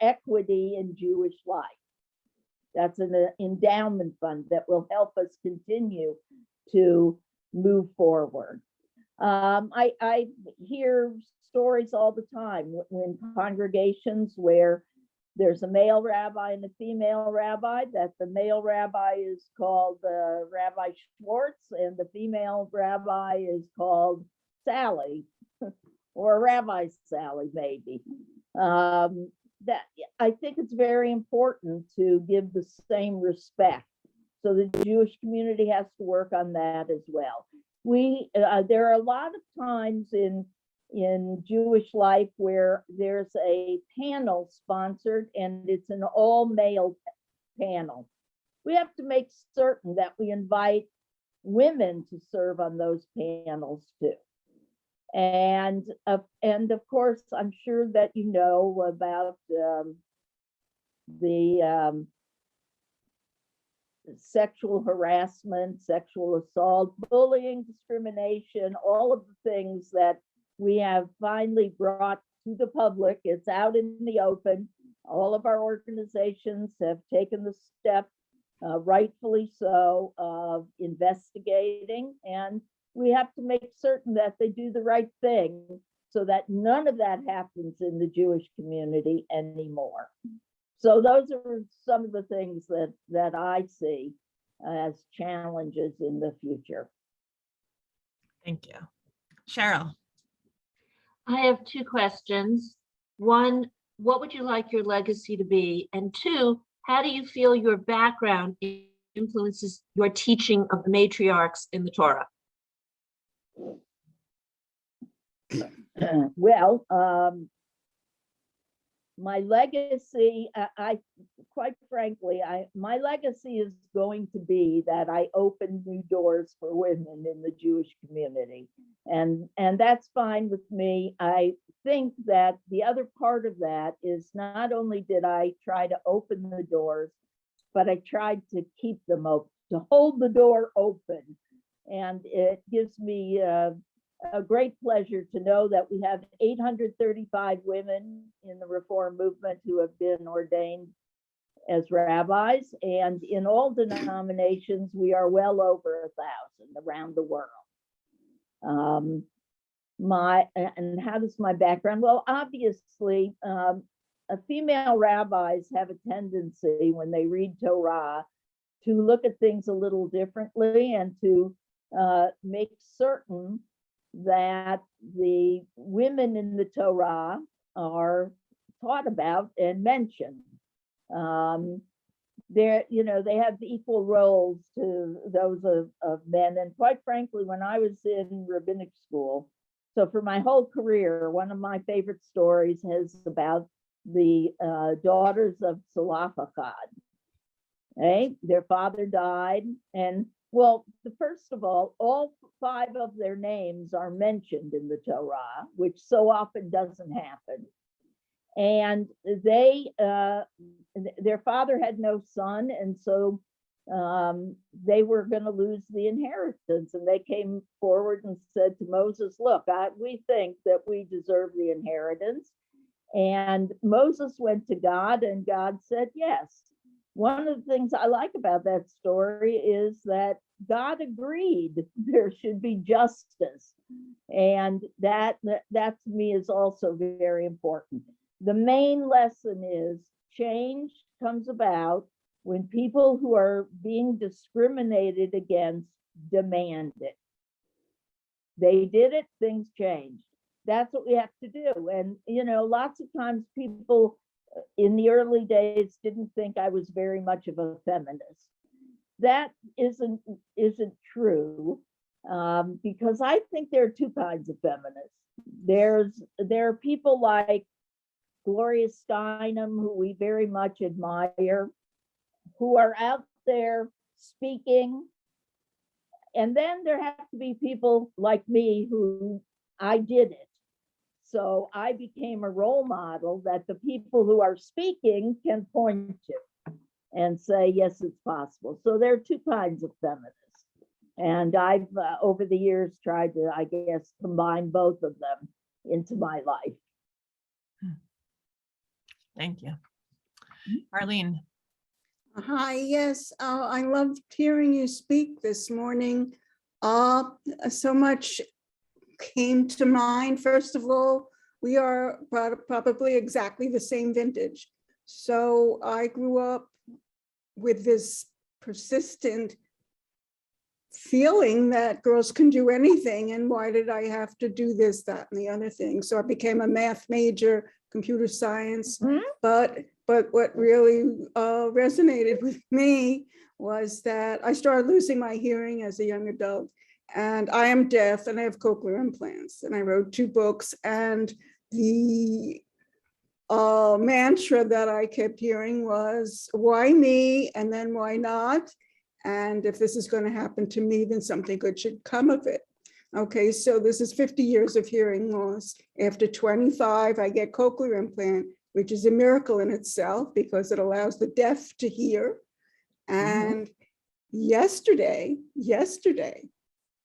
Equity in Jewish Life. That's an endowment fund that will help us continue to move forward. I hear stories all the time when congregations where there's a male rabbi and a female rabbi, that the male rabbi is called Rabbi Schwartz and the female rabbi is called Sally, or Rabbi Sally maybe. That I think it's very important to give the same respect. So the Jewish community has to work on that as well. There are a lot of times in Jewish life where there's a panel sponsored and it's an all-male panel. We have to make certain that we invite women to serve on those panels too. And of course, I'm sure that you know about the sexual harassment, sexual assault, bullying, discrimination, all of the things that we have finally brought to the public. It's out in the open. All of our organizations have taken the step, rightfully so, of investigating, and we have to make certain that they do the right thing so that none of that happens in the Jewish community anymore. So those are some of the things that I see as challenges in the future. Thank you. Cheryl. I have two questions. One, what would you like your legacy to be? And two, how do you feel your background influences your teaching of the matriarchs in the Torah? Well, my legacy, quite frankly, my legacy is going to be that I opened new doors for women in the Jewish community, and that's fine with me. I think that the other part of that is not only did I try to open the doors, but I tried to keep them open, to hold the door open, and it gives me a great pleasure to know that we have 835 women in the Reform movement who have been ordained as rabbis, and in all denominations, we are well over 1,000 around the world. And how does my background? Well, obviously, female rabbis have a tendency when they read Torah to look at things a little differently and to make certain that the women in the Torah are taught about and mentioned. they're, they have equal roles to those of men. And quite frankly, when I was in rabbinic school, so for my whole career, one of my favorite stories is about the daughters of Zelophehad. Their father died, and well, first of all 5 of their names are mentioned in the Torah, which so often doesn't happen. And their father had no son, and so they were going to lose the inheritance. And they came forward and said to Moses, look, we think that we deserve the inheritance. And Moses went to God, and God said yes. One of the things I like about that story is that God agreed there should be justice. And that to me is also very important. The main lesson is change comes about when people who are being discriminated against demand it. They did it, things changed. That's what we have to do. And, lots of times people in the early days didn't think I was very much of a feminist. That isn't true, because I think there are 2 kinds of feminists. There are people like Gloria Steinem, who we very much admire, who are out there speaking. And then there have to be people like me who I did it. So I became a role model that the people who are speaking can point to and say, yes, it's possible. So there are 2 kinds of feminists. And I've, over the years, tried to, I guess, combine both of them into my life. Thank you. Arlene. Hi, yes, I loved hearing you speak this morning. So much came to mind. First of all, we are probably exactly the same vintage. So I grew up with this persistent feeling that girls can do anything, and why did I have to do this, that, and the other thing? So I became a math major, computer science, but what really resonated with me was that I started losing my hearing as a young adult, and I am deaf and I have cochlear implants, and I wrote 2 books, and the mantra that I kept hearing was, why me, and then why not? And if this is going to happen to me, then something good should come of it. Okay, so this is 50 years of hearing loss. After 25, I get cochlear implant, which is a miracle in itself because it allows the deaf to hear. And yesterday,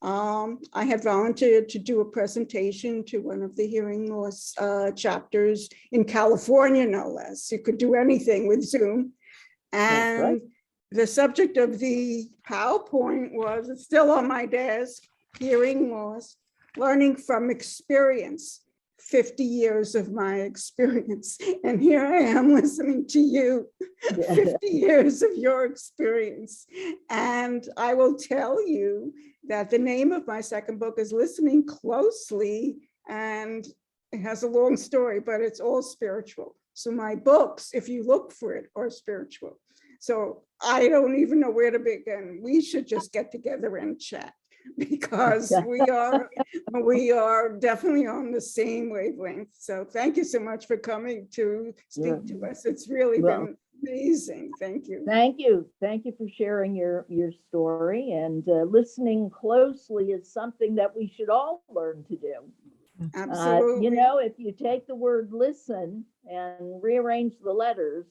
I had volunteered to do a presentation to one of the hearing loss chapters in California, no less. You could do anything with Zoom. And the subject of the PowerPoint was, it's still on my desk, hearing loss, learning from experience, 50 years of my experience. And here I am listening to you, 50 years of your experience. And I will tell you that the name of my second book is Listening Closely, and it has a long story, but it's all spiritual. So my books, if you look for it, are spiritual. So I don't even know where to begin. We should just get together and chat, because we are definitely on the same wavelength. So thank you so much for coming to speak to us. It's really been amazing. Thank you. Thank you. Thank you for sharing your story. And listening closely is something that we should all learn to do. Absolutely. If you take the word listen and rearrange the letters,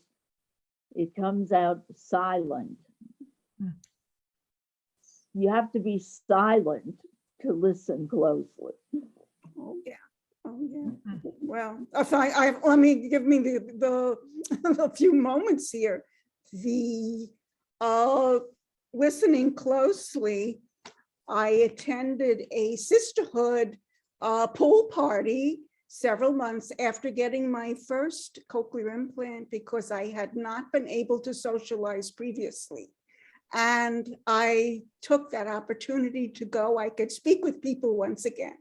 it comes out silent. You have to be silent to listen closely. Oh yeah. Well, if let me give me the few moments here. The listening closely, I attended a sisterhood pool party several months after getting my first cochlear implant, because I had not been able to socialize previously. And I took that opportunity to go. I could speak with people once again.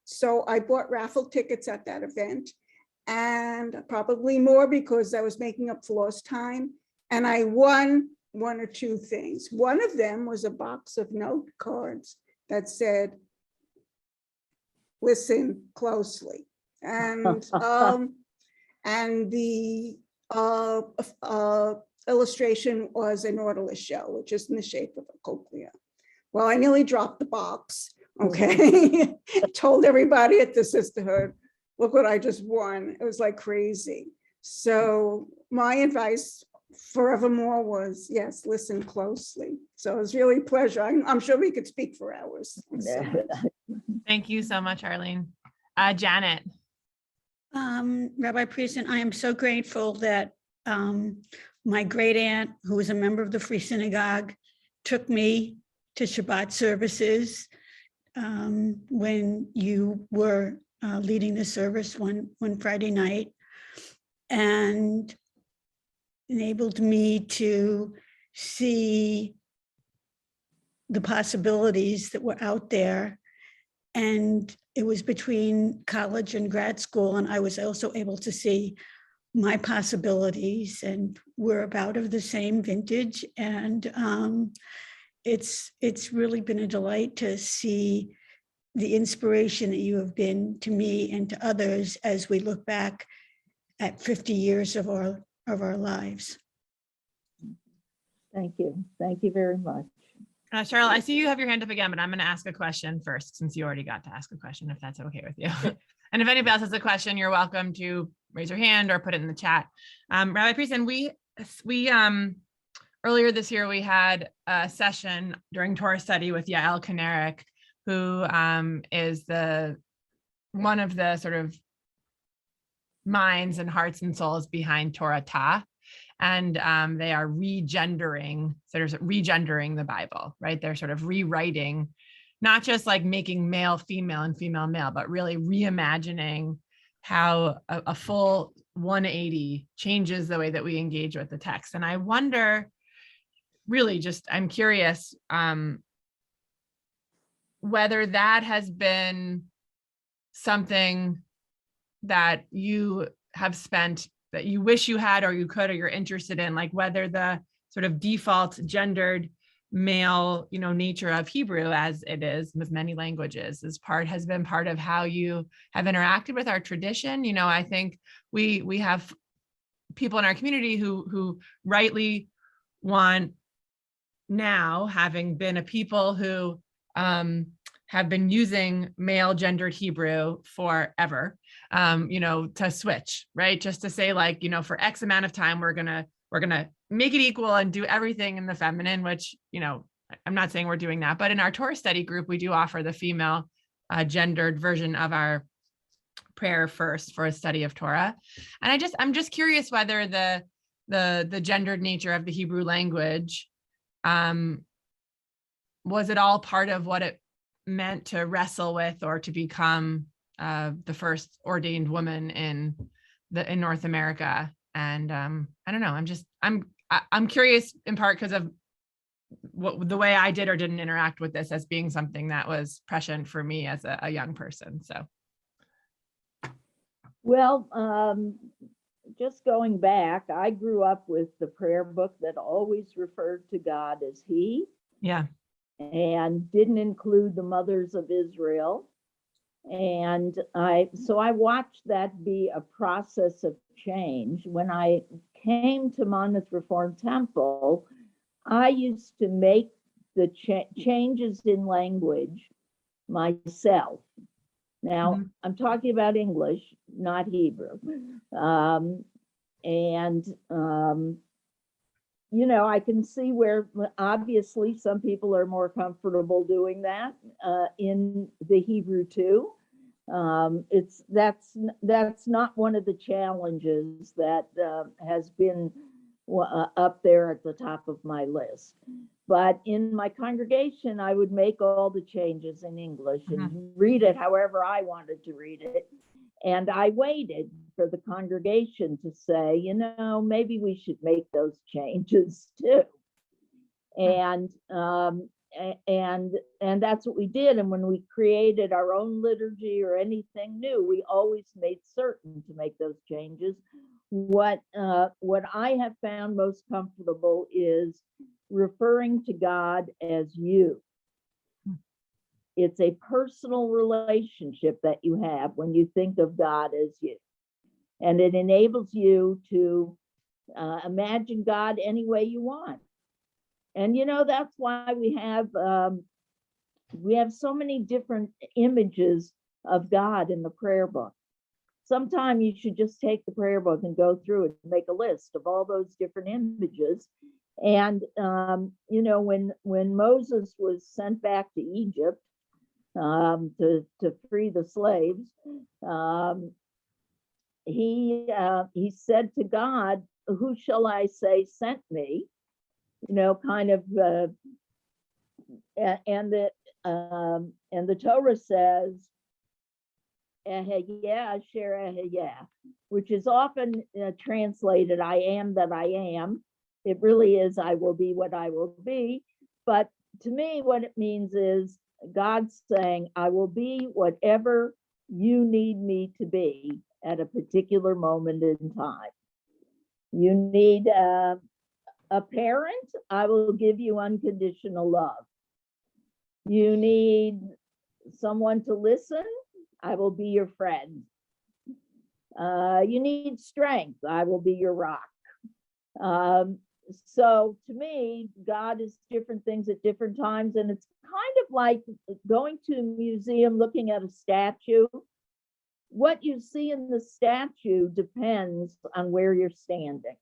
So I bought raffle tickets at that event, and probably more because I was making up for lost time. And I won one or two things. One of them was a box of note cards that said, listen closely. And the illustration was a nautilus shell, which is in the shape of a cochlea. Well, I nearly dropped the box, okay? Told everybody at the sisterhood, look what I just won. It was like crazy. So my advice forevermore was, yes, listen closely. So it was really a pleasure. I'm sure we could speak for hours. So. Thank you so much, Arlene. Janet. Rabbi Priesand, I am so grateful that my great aunt, who was a member of the Free Synagogue, took me to Shabbat services when you were leading the service one Friday night, and enabled me to see the possibilities that were out there. And it was between college and grad school, and I was also able to see my possibilities, and we're about of the same vintage. And it's really been a delight to see the inspiration that you have been to me and to others as we look back at 50 years of our lives. Thank you. Thank you very much. Cheryl, I see you have your hand up again, but I'm going to ask a question first, since you already got to ask a question, if that's okay with you. And if anybody else has a question, you're welcome to raise your hand or put it in the chat. Rabbi Priesand, we earlier this year, we had a session during Torah study with Yael Kanarek, who is one of the sort of minds and hearts and souls behind Torah Ta. And they are regendering the Bible, right? They're sort of rewriting, not just like making male, female and female, male, but really reimagining how a full 180 changes the way that we engage with the text. And I wonder, really I'm curious whether that has been something that you have spent, that you wish you had, or you could, or you're interested in, like whether the sort of default gendered male, nature of Hebrew, as it is with many languages, has been part of how you have interacted with our tradition. I think we have people in our community who rightly want, now having been a people who have been using male gendered Hebrew forever, to switch, right? Just to say, like, for X amount of time, we're gonna make it equal and do everything in the feminine, which, I'm not saying we're doing that, but in our Torah study group, we do offer the female gendered version of our prayer first for a study of Torah. And I'm just curious whether the gendered nature of the Hebrew language, was it all part of what it meant to wrestle with, or to become the first ordained woman in North America? And I don't know, I'm curious, in part because of the way I did or didn't interact with this as being something that was prescient for me as a young person. So, well, just going back, I grew up with the prayer book that always referred to God as He. Yeah. And didn't include the mothers of Israel. And so I watched that be a process of change. When I came to Monmouth Reformed Temple, I used to make the changes in language myself. Now, I'm talking about English, not Hebrew. I can see where obviously some people are more comfortable doing that in the Hebrew too. That's not one of the challenges that has been up there at the top of my list. But in my congregation, I would make all the changes in English and read it however I wanted to read it. And I waited for the congregation to say, maybe we should make those changes too. And that's what we did. And when we created our own liturgy or anything new, we always made certain to make those changes, what I have found most comfortable is referring to God as you. It's a personal relationship that you have when you think of God as you. And it enables you to imagine God any way you want. And that's why we have so many different images of God in the prayer book. Sometime you should just take the prayer book and go through it and make a list of all those different images. And when Moses was sent back to Egypt to free the slaves, he said to God, "Who shall I say sent me?" Kind of, and the Torah says, "Eheyeh asher eheyeh," which is often translated, "I am that I am." It really is, "I will be what I will be." But to me, what it means is God's saying, "I will be whatever you need me to be at a particular moment in time. You need a parent, I will give you unconditional love. You need someone to listen, I will be your friend. You need strength, I will be your rock." So to me, God is different things at different times, and it's kind of like going to a museum, looking at a statue. What you see in the statue depends on where you're standing.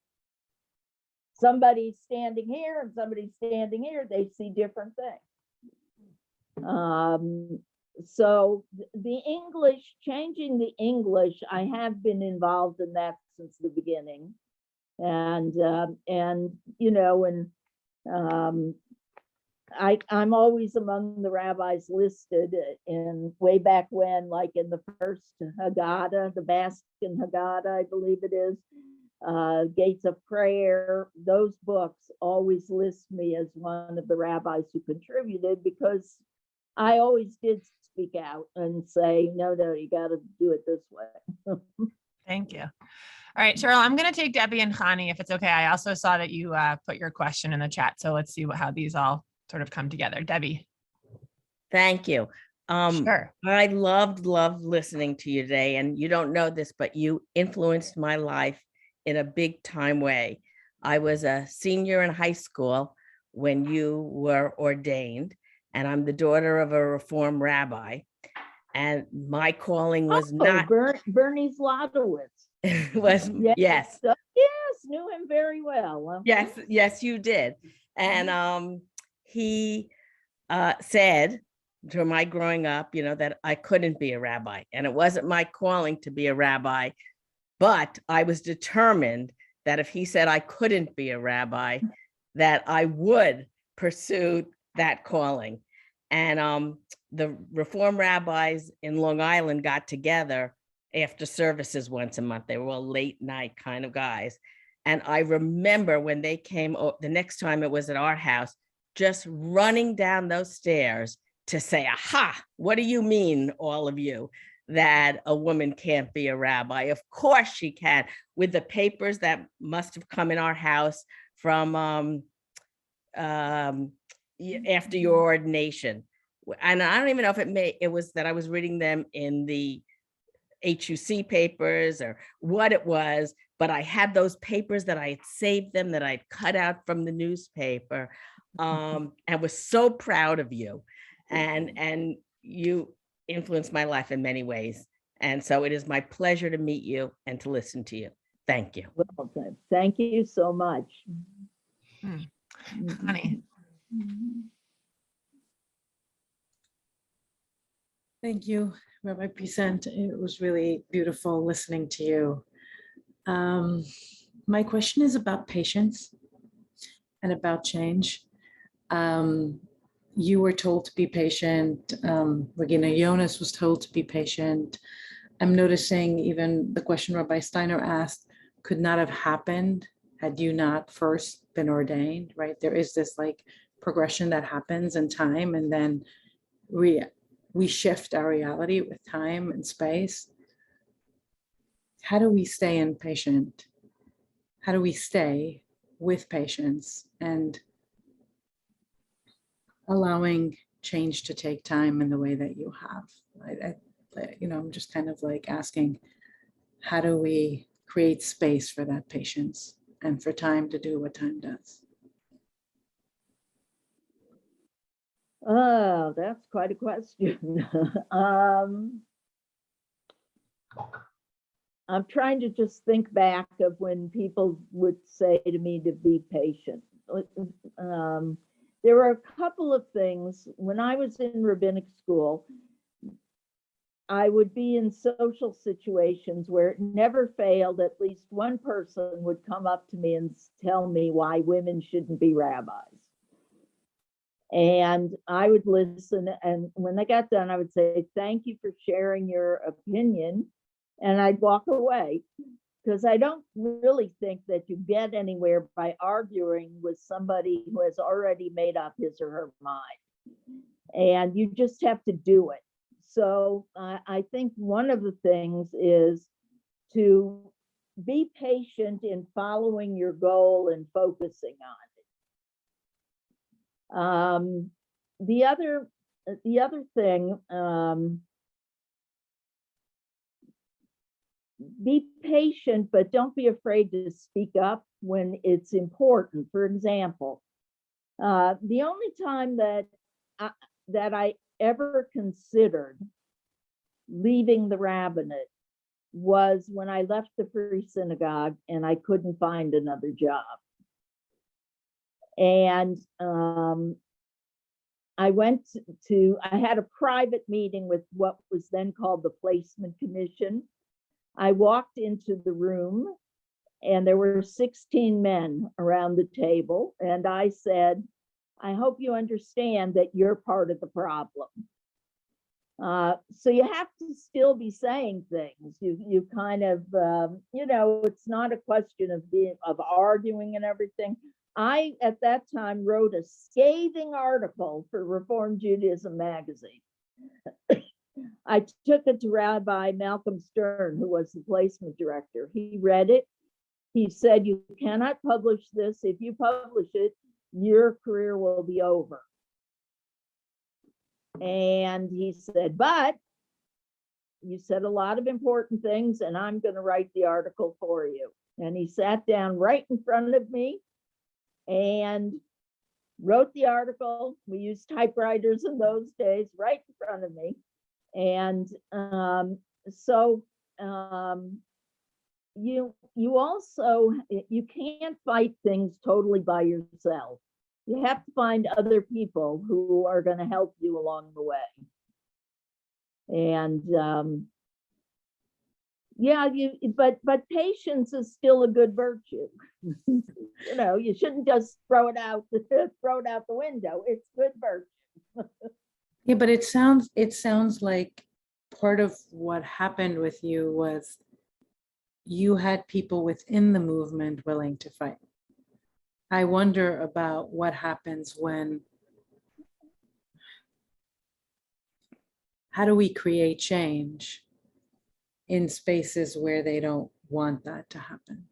Somebody's standing here and somebody's standing here, they see different things. So the English, changing the English, I have been involved in that since the beginning. And I'm always among the rabbis listed in way back when, like in the first Haggadah, the Baskin Haggadah, I believe it is, Gates of Prayer. Those books always list me as one of the rabbis who contributed, because I always did speak out and say, no, you got to do it this way. Thank you. All right, Cheryl, I'm going to take Debbie and Chani, if it's okay. I also saw that you put your question in the chat. So let's see how these all sort of come together. Debbie. Thank you. Sure. I loved listening to you today. And you don't know this, but you influenced my life in a big time way. I was a senior in high school when you were ordained, and I'm the daughter of a Reform rabbi. And my calling was not Bernie Zlotowitz. was yes. Yes, knew him very well. Yes, you did. And he said to my growing up, that I couldn't be a rabbi, and it wasn't my calling to be a rabbi, but I was determined that if he said I couldn't be a rabbi, that I would pursue that calling. And the Reform rabbis in Long Island got together after services once a month. They were all late night kind of guys. And I remember when they came, the next time it was at our house, just running down those stairs to say, aha, what do you mean, all of you, that a woman can't be a rabbi? Of course she can, with the papers that must have come in our house from after your ordination. And I don't even know if it was that I was reading them in the HUC papers or what it was, but I had those papers that I had saved them, that I'd cut out from the newspaper, and was so proud of you. And you influenced my life in many ways. And so it is my pleasure to meet you and to listen to you. Thank you. Well, thank you so much. Honey. Thank you, Rabbi Priesand. It was really beautiful listening to you. My question is about patience and about change. You were told to be patient. Regina Jonas was told to be patient. I'm noticing even the question Rabbi Steiner asked could not have happened had you not first been ordained, right? There is this like progression that happens in time, and then we shift our reality with time and space. How do we stay impatient how do we stay with patients and allowing change to take time in the way that you have? I'm just kind of like asking, how do we create space for that patience and for time to do what time does? Oh, that's quite a question. I'm trying to just think back of when people would say to me to be patient. There were a couple of things. When I was in rabbinic school, I would be in social situations where it never failed, at least one person would come up to me and tell me why women shouldn't be rabbis. And I would listen, and when they got done, I would say, thank you for sharing your opinion, and I'd walk away, because I don't really think that you get anywhere by arguing with somebody who has already made up his or her mind, and you just have to do it. So I think one of the things is to be patient in following your goal and focusing on it. The other thing, be patient, but don't be afraid to speak up when it's important. For example, the only time that I ever considered leaving the rabbinate was when I left the Free Synagogue and I couldn't find another job. And I had a private meeting with what was then called the Placement Commission. I walked into the room and there were 16 men around the table. And I said, I hope you understand that you're part of the problem. So you have to still be saying things. You kind of, it's not a question of arguing and everything. I, at that time, wrote a scathing article for Reform Judaism magazine. I took it to Rabbi Malcolm Stern, who was the placement director. He read it. He said, you cannot publish this. If you publish it, your career will be over. And he said, but you said a lot of important things, and I'm going to write the article for you. And he sat down right in front of me and wrote the article. We used typewriters in those days, right in front of me. And you also, you can't fight things totally by yourself. You have to find other people who are going to help you along the way. And but patience is still a good virtue. You shouldn't just throw it out the window. It's good virtue. Yeah, but it sounds like part of what happened with you was you had people within the movement willing to fight. I wonder about what happens how do we create change in spaces where they don't want that to happen?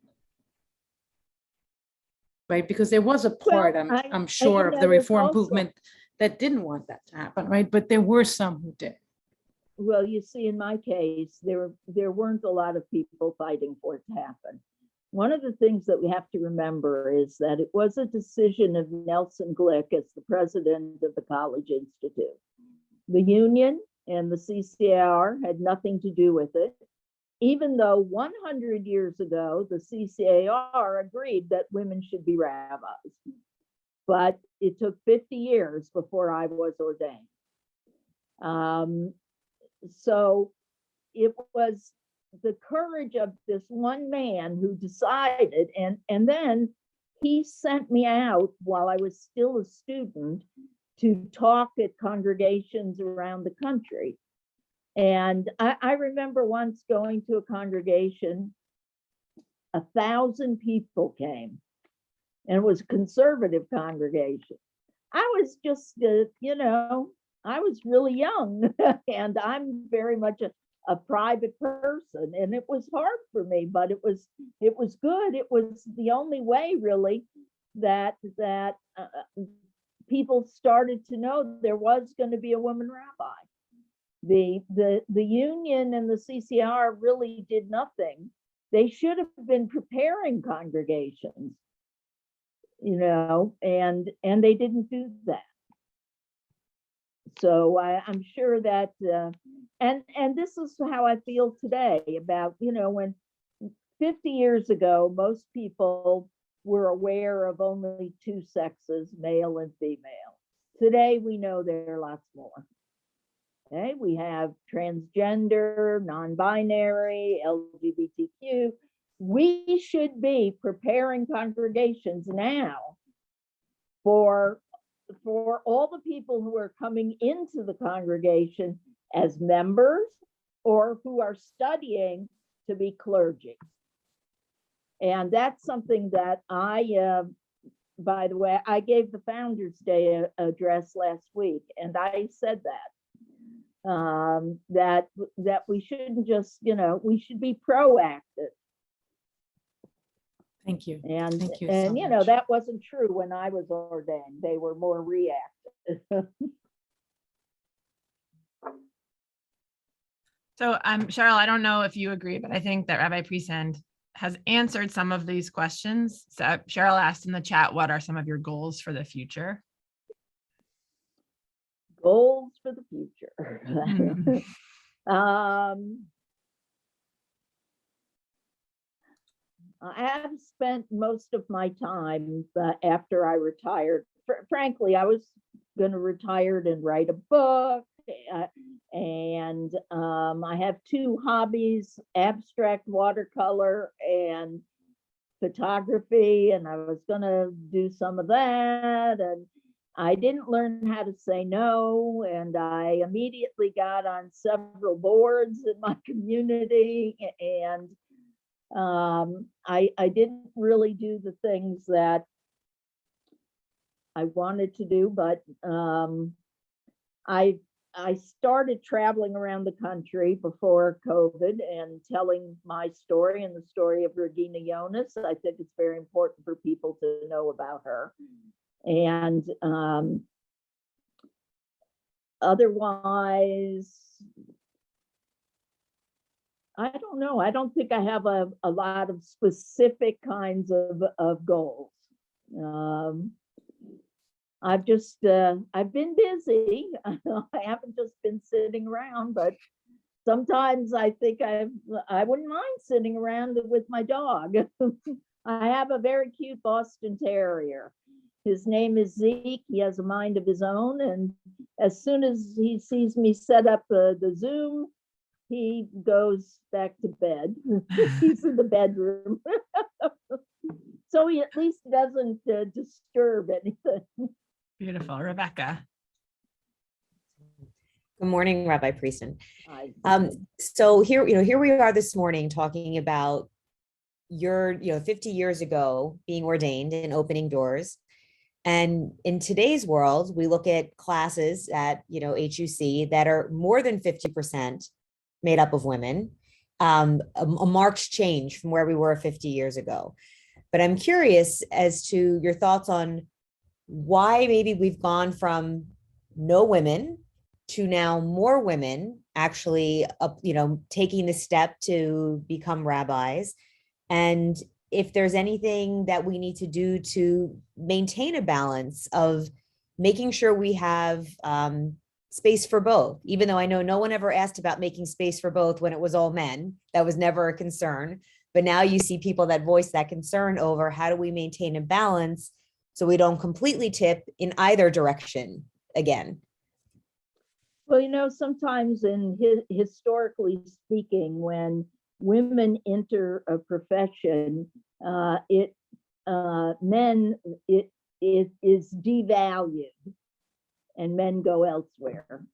Right? Because there was a part, I'm sure, of the reform movement that didn't want that to happen, right? But there were some who did. Well, you see, in my case, there weren't a lot of people fighting for it to happen. One of the things that we have to remember is that it was a decision of Nelson Glick as the president of the College Institute. The union and the CCAR had nothing to do with it, even though 100 years ago, the CCAR agreed that women should be rabbis. But it took 50 years before I was ordained. So it was the courage of this one man who decided, and then he sent me out while I was still a student to talk at congregations around the country. And I remember once going to a congregation, 1,000 people came, and it was a conservative congregation. I was just, I was really young, and I'm very much a private person, and it was hard for me, but it was good. It was the only way really that people started to know there was going to be a woman rabbi. The union and the CCR really did nothing. They should have been preparing congregations, you know, and they didn't do that. So I'm sure that, and this is how I feel today about, you know, when 50 years ago, most people were aware of only two sexes, male and female. Today, we know there are lots more. Okay, we have transgender, non-binary, LGBTQ. We should be preparing congregations now for all the people who are coming into the congregation as members or who are studying to be clergy. And that's something that by the way, I gave the Founders Day address last week, and I said that we shouldn't just, you know, we should be proactive. Thank you. And Thank you and so you know, much. that wasn't true when I was ordained. They were more reactive. So Cheryl, I don't know if you agree, but I think that Rabbi Priesand has answered some of these questions. So Cheryl asked in the chat, what are some of your goals for the future? Goals for the future. I have spent most of my time after I retired. Frankly, I was going to retire and write a book. And I have two hobbies, abstract watercolor and photography. And I was going to do some of that. And I didn't learn how to say no. And I immediately got on several boards in my community. And I didn't really do the things that I wanted to do, but I started traveling around the country before COVID and telling my story and the story of Regina Jonas. I think it's very important for people to know about her. And otherwise, I don't know. I don't think I have a lot of specific kinds of goals. I've been busy. I haven't just been sitting around, but sometimes I think I wouldn't mind sitting around with my dog. I have a very cute Boston Terrier. His name is Zeke. He has a mind of his own. And as soon as he sees me set up the Zoom, he goes back to bed. He's in the bedroom. So he at least doesn't disturb anything. Beautiful. Rebecca. Good morning, Rabbi Priesand. Hi. So here we are this morning talking about your, 50 years ago being ordained and opening doors. And in today's world, we look at classes at, HUC that are more than 50% made up of women, a marked change from where we were 50 years ago. But I'm curious as to your thoughts on why maybe we've gone from no women to now more women actually, taking the step to become rabbis. And if there's anything that we need to do to maintain a balance of making sure we have space for both, even though I know no one ever asked about making space for both when it was all men. That was never a concern. But now you see people that voice that concern over how do we maintain a balance so we don't completely tip in either direction again. Well, sometimes historically speaking, when women enter a profession, it is devalued and men go elsewhere.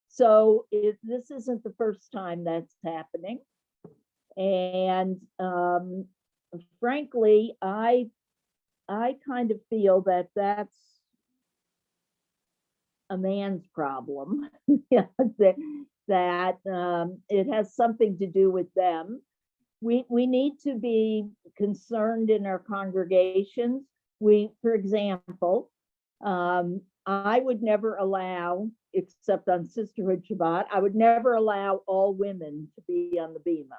So this isn't the first time that's happening. And frankly, I kind of feel that that's a man's problem. that it has something to do with them. We need to be concerned in our congregations. For example, I would never allow, except on Sisterhood Shabbat, I would never allow all women to be on the bima.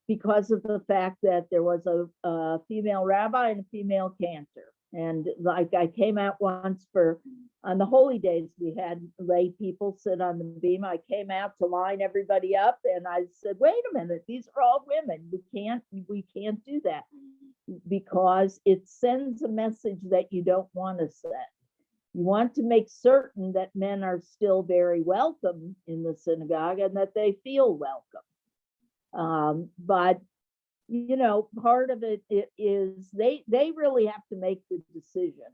Because of the fact that there was a female rabbi and a female cantor. And like I came out once on the holy days, we had lay people sit on the bima. I came out to line everybody up and I said, wait a minute, these are all women. We can't do that, because it sends a message that you don't want to send. You want to make certain that men are still very welcome in the synagogue and that they feel welcome. But part of it is they really have to make the decision.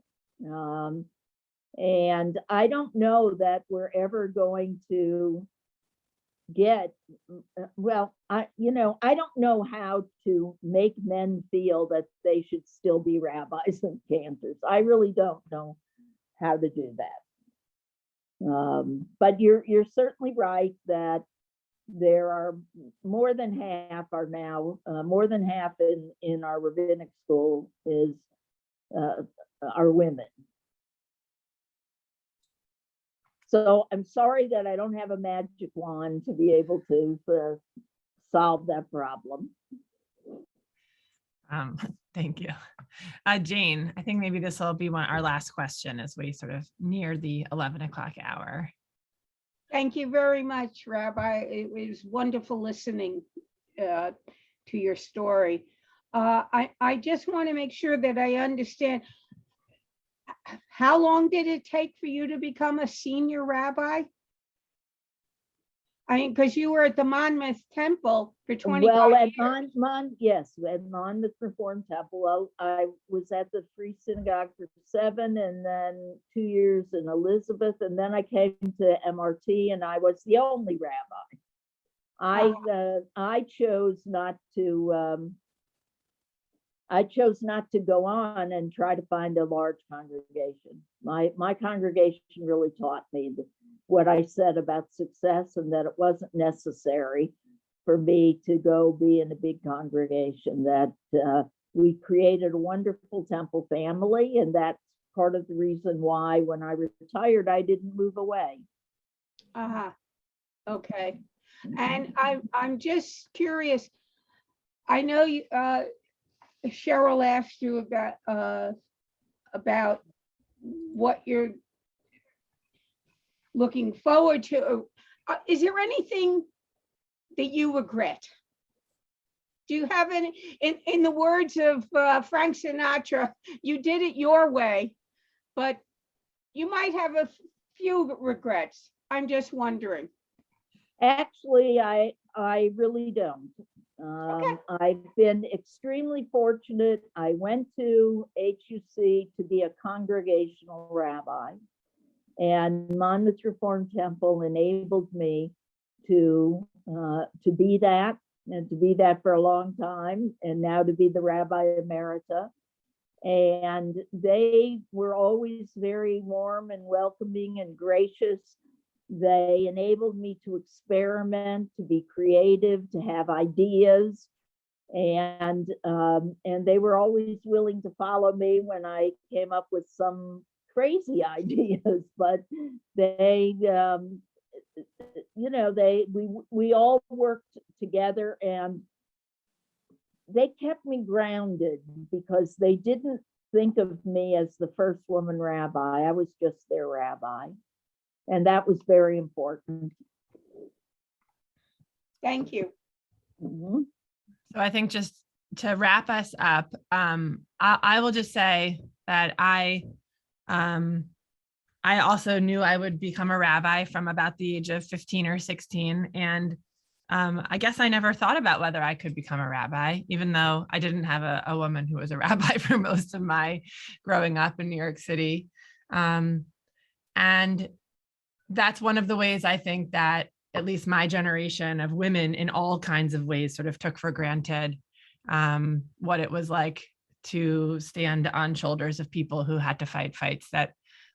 And I don't know that we're ever going to get, I don't know how to make men feel that they should still be rabbis and cantors. I really don't know how to do that. But you're certainly right that there are more than half in our rabbinic school are women. So I'm sorry that I don't have a magic wand to be able to solve that problem. Thank you. Jane, I think maybe this will be our last question as we sort of near the 11 o'clock hour. Thank you very much, Rabbi. It was wonderful listening to your story. I just want to make sure that I understand. How long did it take for you to become a senior rabbi? I mean, because you were at the Barnert Temple for 25 years. Yes, at Barnert Reform Temple. I was at the Free Synagogue for 7, and then 2 years in Elizabeth, and then I came to MRT, and I was the only rabbi. I chose not to. I chose not to go on and try to find a large congregation. My congregation really taught me what I said about success, and that it wasn't necessary for me to go be in a big congregation, that we created a wonderful temple family. And that's part of the reason why when I retired, I didn't move away. Okay. And I'm just curious. I know you, Cheryl asked you about what you're looking forward to. Is there anything that you regret? Do you have any, in the words of Frank Sinatra, you did it your way, but you might have a few regrets. I'm just wondering. Actually, I really don't. Okay. I've been extremely fortunate. I went to HUC to be a congregational rabbi, and Monmouth Reform Temple enabled me to be that, and to be that for a long time, and now to be the Rabbi Emerita. And they were always very warm and welcoming and gracious. They enabled me to experiment, to be creative, to have ideas, and they were always willing to follow me when I came up with some crazy ideas. But they, we all worked together, and they kept me grounded because they didn't think of me as the first woman rabbi. I was just their rabbi. And that was very important. Thank you. Mm-hmm. So I think just to wrap us up, I will just say that I also knew I would become a rabbi from about the age of 15 or 16. And I guess I never thought about whether I could become a rabbi, even though I didn't have a woman who was a rabbi for most of my growing up in New York City. And that's one of the ways I think that at least my generation of women in all kinds of ways sort of took for granted what it was like to stand on shoulders of people who had to fight fights that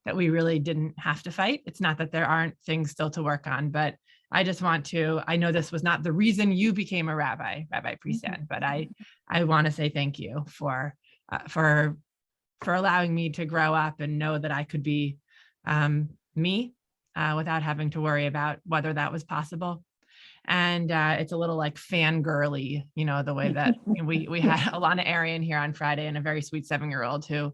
that we really didn't have to fight. It's not that there aren't things still to work on, but I just want to, I know this was not the reason you became a rabbi, Rabbi Priesand, but I want to say thank you for allowing me to grow up and know that I could be me without having to worry about whether that was possible. And it's a little like fangirly, you know, the way that we had Alana Arian here on Friday, and a very sweet 7-year-old who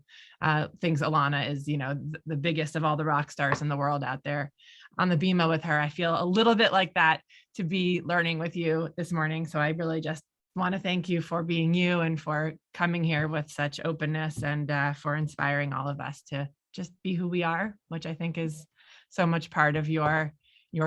thinks Alana is, you know, the biggest of all the rock stars in the world out there on the bima with her. I feel a little bit like that to be learning with you this morning. So I really just want to thank you for being you and for coming here with such openness and for inspiring all of us to just be who we are, which I think is so much part of your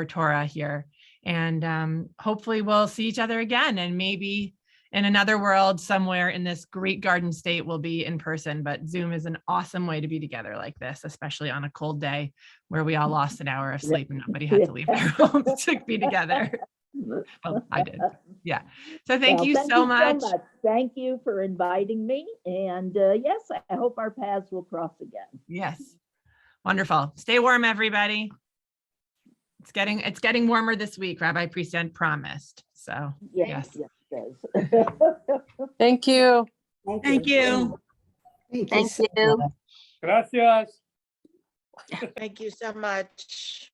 Torah here. And hopefully we'll see each other again, and maybe in another world somewhere in this great Garden State we'll be in person. But Zoom is an awesome way to be together like this, especially on a cold day where we all lost an hour of sleep and nobody had to leave their homes to be together. Well, I did. Yeah. So thank you so much. Thank you for inviting me. And yes, I hope our paths will cross again. Yes. Wonderful. Stay warm, everybody. It's getting warmer this week. Rabbi Priesand promised. So yes. Yes, it does. Thank you. Thank you. Thank you. Gracias. Thank you so much.